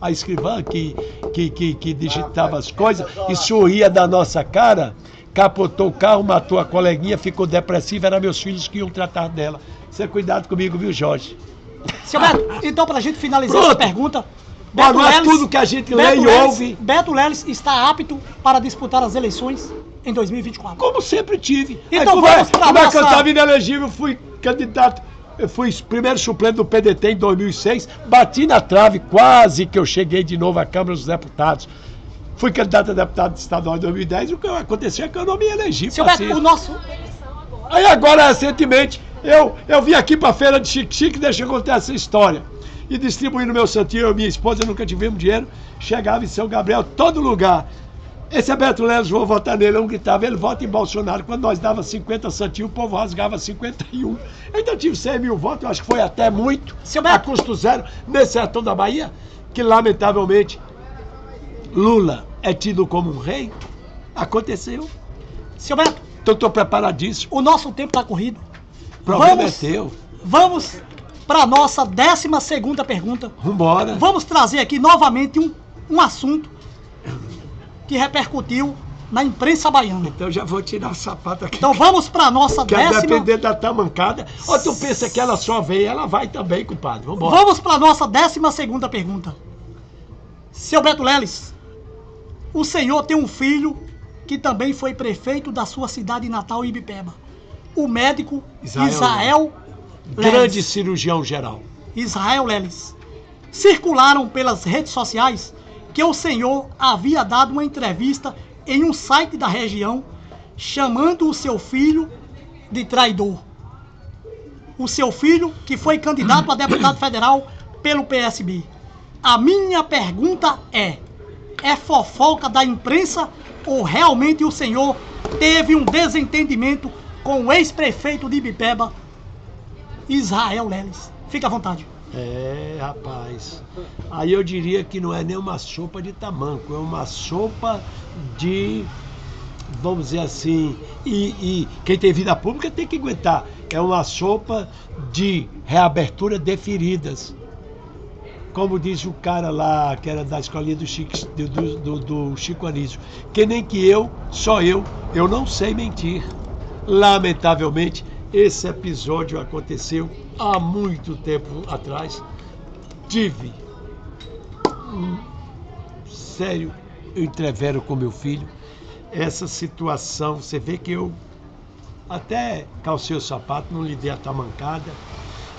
a escrivã, que digitava as coisas e sorria da nossa cara, capotou o carro, matou a coleguinha, ficou depressiva, eram meus filhos que iam tratar dela. Você cuidado comigo, viu, Jorge? Seu Beto, então pra gente finalizar essa pergunta, Beto Leles, tudo que a gente lê e ouve. Beto Leles está apto para disputar as eleições em 2024. Como sempre tive. Então vamos pra como é que eu estava inelegível, fui candidato, eu fui primeiro suplente do PDT em 2006, bati na trave, quase que eu cheguei de novo à Câmara dos Deputados. Fui candidato a deputado estadual em 2010, o que aconteceu é que eu não me elegi. Seu Beto, o nosso... Aí agora, recentemente, eu vim aqui pra feira de Chique-Chique, deixa eu contar essa história. E distribuindo meu santinho, eu e minha esposa nunca tivemos dinheiro, chegava em São Gabriel, todo lugar. Esse é Beto Leles, vou votar nele, eu gritava, ele vota em Bolsonaro. Quando nós dava 50 santinhos, o povo rasgava 51. Então eu tive 100 mil votos, eu acho que foi até muito, a custo zero, nesse sertão da Bahia, que lamentavelmente Lula é tido como um rei. Aconteceu. Seu Beto, então estou preparadíssimo. O nosso tempo está corrido. O problema é teu. Vamos para a nossa 12ª pergunta. Vambora. Vamos trazer aqui novamente um assunto que repercutiu na imprensa baiana. Então já vou tirar o sapato aqui. Então vamos para a nossa Quer depender da tamancada. Ou tu pensa que ela só vem, ela vai também, compadre. Vambora. Vamos para a nossa 12ª pergunta. Seu Beto Leles, o senhor tem um filho que também foi prefeito da sua cidade natal, Ibipeba. O médico Israel Leles. Grande cirurgião geral. Israel Leles. Circularam pelas redes sociais que o senhor havia dado uma entrevista em um site da região chamando o seu filho de traidor. O seu filho que foi candidato a deputado federal pelo PSB. A minha pergunta é fofoca da imprensa ou realmente o senhor teve um desentendimento com o ex-prefeito de Ibipeba, Israel Leles? Fique à vontade. Rapaz, aí eu diria que não é nem uma sopa de tamanco, é uma sopa de, vamos dizer assim, e quem tem vida pública tem que aguentar, é uma sopa de reabertura de feridas. Como diz o cara lá, que era da escolinha do Chico Anísio, que nem que só eu não sei mentir. Lamentavelmente, esse episódio aconteceu há muito tempo atrás. Tive um sério entrevero com meu filho. Essa situação, você vê que eu até calcei o sapato, não lhe dei a tamancada,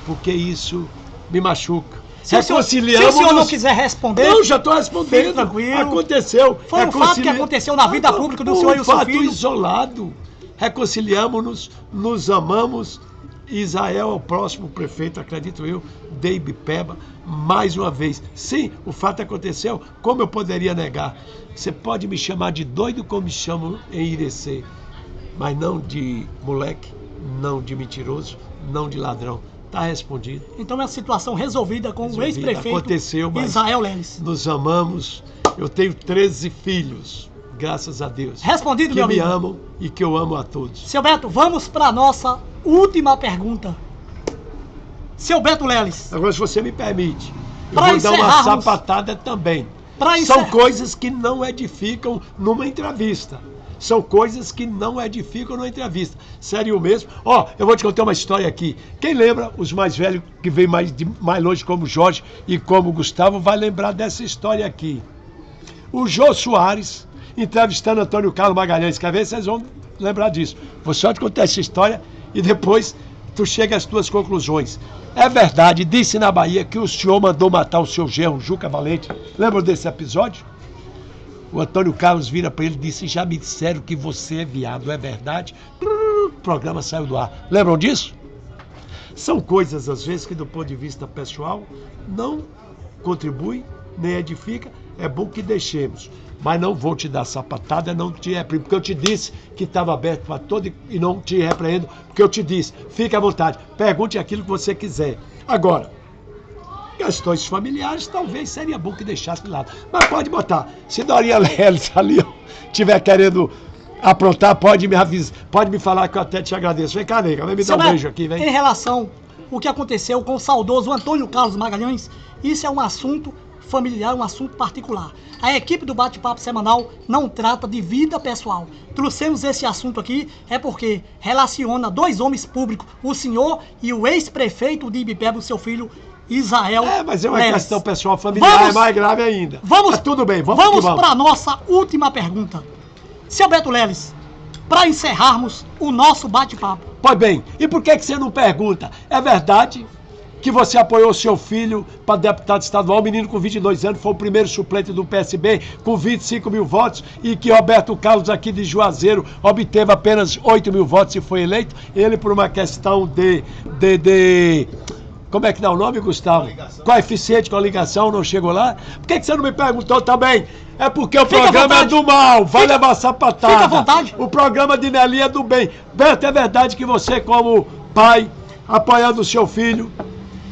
porque isso me machuca. Se o senhor não quiser responder... Não, já estou respondendo. Tranquilo. Aconteceu. Foi um fato que aconteceu na vida pública do senhor e o seu filho. Um fato isolado. Reconciliamos-nos, nos amamos Israel é o próximo prefeito, acredito eu, de Ibipeba, mais uma vez. Sim, o fato aconteceu, como eu poderia negar? Você pode me chamar de doido como me chamam em Irecê, mas não de moleque, não de mentiroso, não de ladrão. Está respondido. Então é a situação resolvida com o ex-prefeito aconteceu, mas Israel Leles. Nos amamos. Eu tenho 13 filhos, graças a Deus. Respondido, que meu amigo. me amam e que eu amo a todos. Seu Beto, vamos para a nossa última pergunta. Seu Beto Leles. Agora, se você me permite, eu Pra vou dar uma encerrarmos- sapatada também. Pra São encerrar- coisas que não edificam numa entrevista. São coisas que não edificam numa entrevista. Sério mesmo. Ó, eu vou te contar uma história aqui. Quem lembra, os mais velhos que vêm mais longe, como Jorge e como Gustavo, vai lembrar dessa história aqui. O Jô Soares, entrevistando Antônio Carlos Magalhães. Quer ver? Vocês vão lembrar disso. Vou só te contar essa história e depois tu chega às tuas conclusões. É verdade, disse na Bahia que o senhor mandou matar o seu genro, Juca Valente. Lembra desse episódio? O Antônio Carlos vira para ele e disse: já me disseram que você é viado, é verdade? O programa saiu do ar. Lembram disso? São coisas, às vezes, que do ponto de vista pessoal não contribui, nem edifica. É bom que deixemos. Mas não vou te dar sapatada, não te repreendo, porque eu te disse que estava aberto para todo e não te repreendo, porque eu te disse, fique à vontade, pergunte aquilo que você quiser. Agora, questões familiares, talvez seria bom que deixasse de lado. Mas pode botar. Se Dorinha Leles ali estiver querendo aprontar, pode me avisar, pode me falar que eu até te agradeço. Vem cá, nega, vem me dar um beijo aqui, vem. Em relação ao que aconteceu com o saudoso Antônio Carlos Magalhães, isso é um assunto familiar, um assunto particular. A equipe do Bate-Papo Semanal não trata de vida pessoal. Trouxemos esse assunto aqui é porque relaciona dois homens públicos, o senhor e o ex-prefeito de Ibipeba, o seu filho Israel mas é uma Leles. questão pessoal familiar, é mais grave ainda. Vamos, tudo bem, vamos para a nossa última pergunta. Seu Beto Leles, para encerrarmos o nosso bate-papo. Pois bem, e por que você não pergunta? É verdade que você apoiou seu filho para deputado estadual, menino com 22 anos, foi o primeiro suplente do PSB, com 25 mil votos, e que Roberto Carlos aqui de Juazeiro obteve apenas 8 mil votos e foi eleito, ele por uma questão de como é que dá o nome, Gustavo? Coeficiente com a ligação, não chegou lá? Por que você não me perguntou também? É porque o programa é do mal, vai levar sapatada. Fica à vontade. O programa de Nelly é do bem. Beto, é verdade que você, como pai, apoiando o seu filho,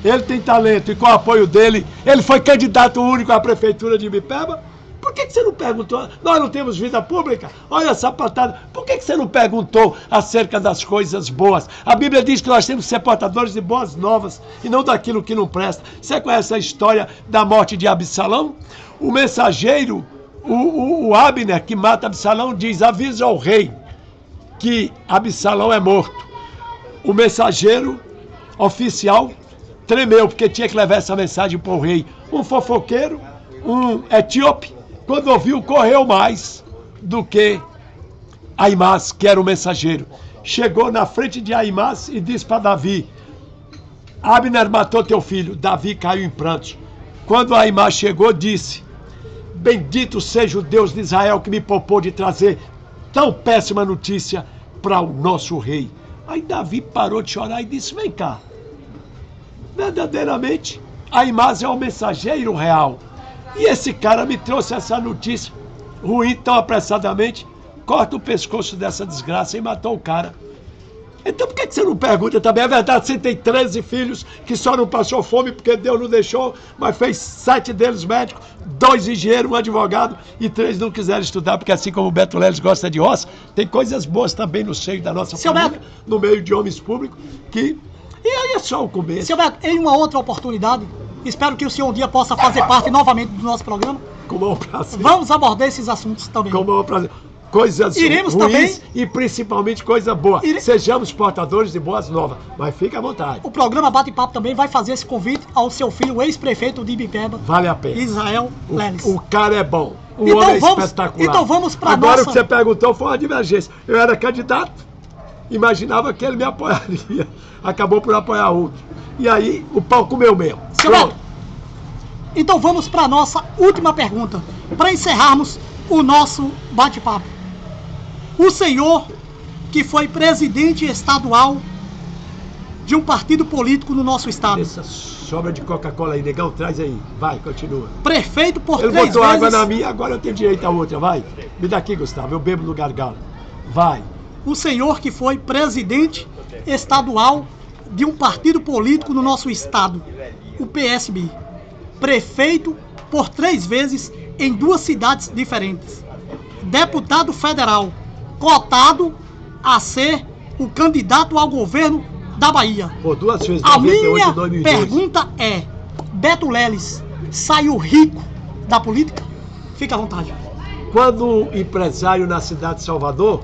ele tem talento e com o apoio dele, ele foi candidato único à prefeitura de Ibipeba? Por que você não perguntou? Nós não temos vida pública? Olha a sapatada. Por que você não perguntou acerca das coisas boas? A Bíblia diz que nós temos que ser portadores de boas novas e não daquilo que não presta. Você conhece a história da morte de Absalão? O mensageiro, o Abner, que mata Absalão, diz: avisa ao rei que Absalão é morto. O mensageiro oficial tremeu, porque tinha que levar essa mensagem para o rei. Um fofoqueiro, um etíope, quando ouviu, correu mais do que Aimás, que era o mensageiro. Chegou na frente de Aimás e disse para Davi: Abner matou teu filho. Davi caiu em prantos. Quando Aimás chegou, disse: bendito seja o Deus de Israel que me poupou de trazer tão péssima notícia para o nosso rei. Aí Davi parou de chorar e disse: vem cá, verdadeiramente Aimás é o mensageiro real, e esse cara me trouxe essa notícia ruim tão apressadamente, corta o pescoço dessa desgraça e matou o cara. Então por que você não pergunta também? É verdade, você tem 13 filhos que só não passou fome porque Deus não deixou, mas fez 7 deles médicos, 2 engenheiros, 1 advogado e 3 não quiseram estudar, porque assim como o Beto Leles gosta de roça, tem coisas boas também no seio da nossa família, Beto, no meio de homens públicos, que... E aí é só o começo. Seu Beto, em uma outra oportunidade, espero que o senhor um dia possa fazer parte novamente do nosso programa. Com o maior prazer. Vamos abordar esses assuntos também. Com o maior prazer. Coisas Iremos ruins também, e principalmente coisa boa. Sejamos portadores de boas novas, mas fique à vontade. O programa Bate-Papo também vai fazer esse convite ao seu filho, ex-prefeito de Ibipeba, vale a pena. Israel Leles. O cara é bom. O Então homem é vamos- espetacular. então vamos pra Agora nossa- o que você perguntou foi uma divergência. Eu era candidato, imaginava que ele me apoiaria. Acabou por apoiar outro. E aí o pau comeu mesmo. Seu Beto, então vamos para a nossa última pergunta, para encerrarmos o nosso bate-papo. O senhor, que foi presidente estadual de um partido político no nosso estado. Essa sobra de Coca-Cola aí, negão, traz aí. Vai, continua. Prefeito por Ele 3 botou vezes... água na minha, agora eu tenho direito a outra, vai. Me dá aqui, Gustavo, eu bebo no gargalo. Vai. O senhor que foi presidente estadual de um partido político no nosso estado, o PSB. Prefeito por 3 vezes em 2 cidades diferentes. Deputado federal, cotado a ser o candidato ao governo da Bahia. Por 2 vezes, A 98 minha e 2002. pergunta é, Beto Leles saiu rico da política? Fica à vontade. Quando empresário na cidade de Salvador,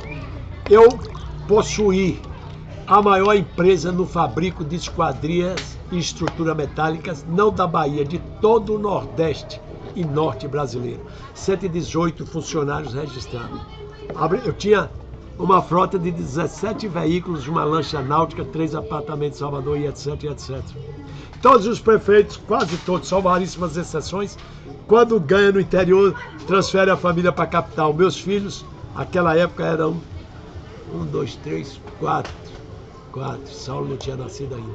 eu possuí a maior empresa no fabrico de esquadrias e estruturas metálicas, não da Bahia, de todo o Nordeste e Norte brasileiro. 118 funcionários registrados. Eu tinha uma frota de 17 veículos, uma lancha náutica, 3 apartamentos em Salvador e etc, etc. Todos os prefeitos, quase todos, salvo raríssimas exceções, quando ganha no interior, transfere a família para a capital. Meus filhos, naquela época eram 1, 2, 3, 4. Saulo não tinha nascido ainda.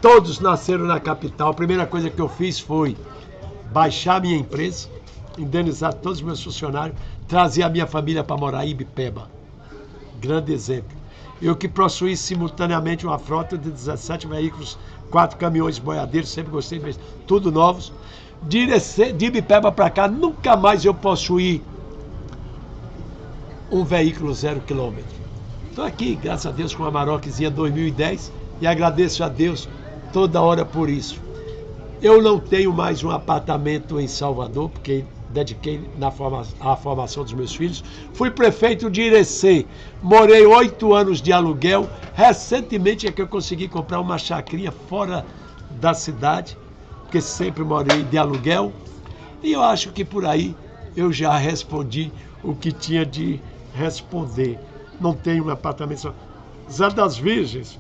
Todos nasceram na capital. A primeira coisa que eu fiz foi baixar minha empresa, indenizar todos os meus funcionários, trazer a minha família para morar em Ibipeba. Grande exemplo. Eu que possuí simultaneamente uma frota de 17 veículos, 4 caminhões boiadeiros, sempre gostei de tudo novos. De Ibipeba para cá, nunca mais eu possuí um veículo 0 quilômetro. Estou aqui, graças a Deus, com a Maroquezinha 2010 e agradeço a Deus toda hora por isso. Eu não tenho mais um apartamento em Salvador, porque dediquei à formação dos meus filhos. Fui prefeito de Irecê, morei 8 anos de aluguel. Recentemente é que eu consegui comprar uma chacrinha fora da cidade, porque sempre morei de aluguel. E eu acho que por aí eu já respondi o que tinha de responder. Não tenho um apartamento. Zé das Virgens,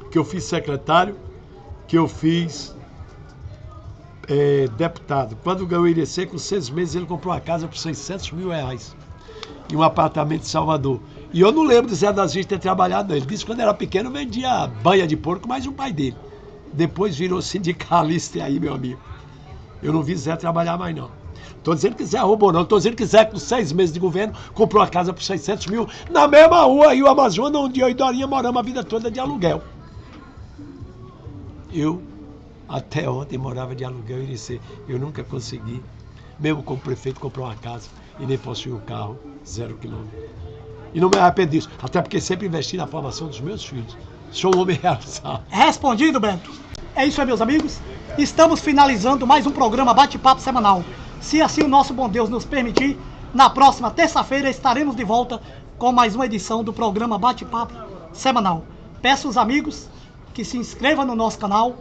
que eu fiz secretário, que eu fiz deputado. Quando ganhou o Irecê, com 6 meses, ele comprou uma casa por R$600 mil e um apartamento em Salvador. E eu não lembro do Zé das Virgens ter trabalhado. Ele disse que quando era pequeno vendia banha de porco, mais um pai dele. Depois virou sindicalista aí, meu amigo. Eu não vi Zé trabalhar mais, não. Estou dizendo que Zé roubou, não. Estou dizendo que Zé, com 6 meses de governo, comprou a casa por R$600 mil na mesma rua aí, o Amazonas, onde eu e Dorinha moramos a vida toda de aluguel. Eu, até ontem, morava de aluguel em Irecê. Eu nunca consegui, mesmo como prefeito, comprar uma casa e nem possuir um carro 0 quilômetro. E não me arrependo disso, até porque sempre investi na formação dos meus filhos. Sou um homem realizado. Respondido, Beto. É isso aí, meus amigos. Estamos finalizando mais um programa Bate-Papo Semanal. Se assim o nosso bom Deus nos permitir, na próxima terça-feira estaremos de volta com mais uma edição do programa Bate-Papo Semanal. Peço aos amigos que se inscrevam no nosso canal,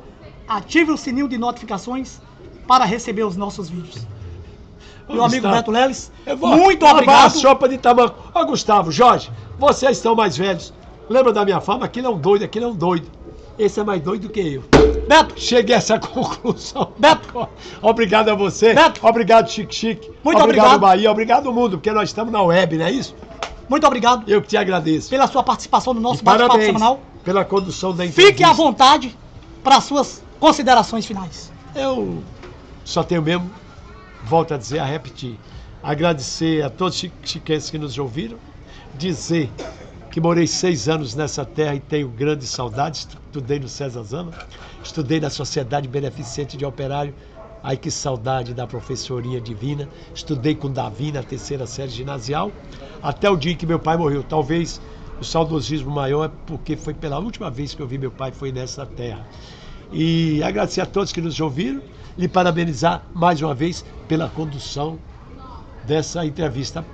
ative o sininho de notificações para receber os nossos vídeos. Meu amigo Beto Leles, muito obrigado. Sopa de tamanco. Ó, Gustavo, Jorge, vocês estão mais velhos. Lembra da minha fama? Aquilo é um doido, aquilo é um doido. Esse é mais doido do que eu. Beto! Cheguei a essa conclusão. Beto! Obrigado a você. Beto! Obrigado, Chique Chique. Muito obrigado. Bahia. Obrigado, mundo, porque nós estamos na web, não é isso? Muito obrigado. Eu que te agradeço. Pela sua participação no nosso Bate-Papo Semanal. Pela condução da entrevista. Fique à vontade para as suas considerações finais. Eu só tenho mesmo, volto a dizer, a repetir, agradecer a todos os chiquenses que nos ouviram, dizer que morei 6 anos nessa terra e tenho grandes saudades. Estudei no César Zama, estudei na Sociedade Beneficente de Operário. Ai, que saudade da professorinha divina. Estudei com Davi na 3ª série ginasial, até o dia que meu pai morreu. Talvez o saudosismo maior é porque foi pela última vez que eu vi meu pai, foi nessa terra. E agradecer a todos que nos ouviram, lhe parabenizar mais uma vez pela condução dessa entrevista.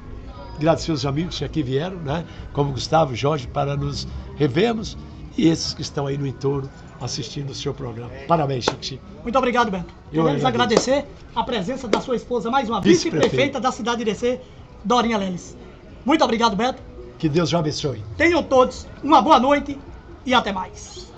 Agradecer aos amigos que aqui vieram, né? Como Gustavo, Jorge, para nos revermos, e esses que estão aí no entorno assistindo o seu programa. Parabéns, Chique Chique. Muito obrigado, Beto. Queremos agradecer a presença da sua esposa, mais uma vice-prefeita da cidade de Irecê, Dorinha Leles. Muito obrigado, Beto. Que Deus o abençoe. Tenham todos uma boa noite e até mais.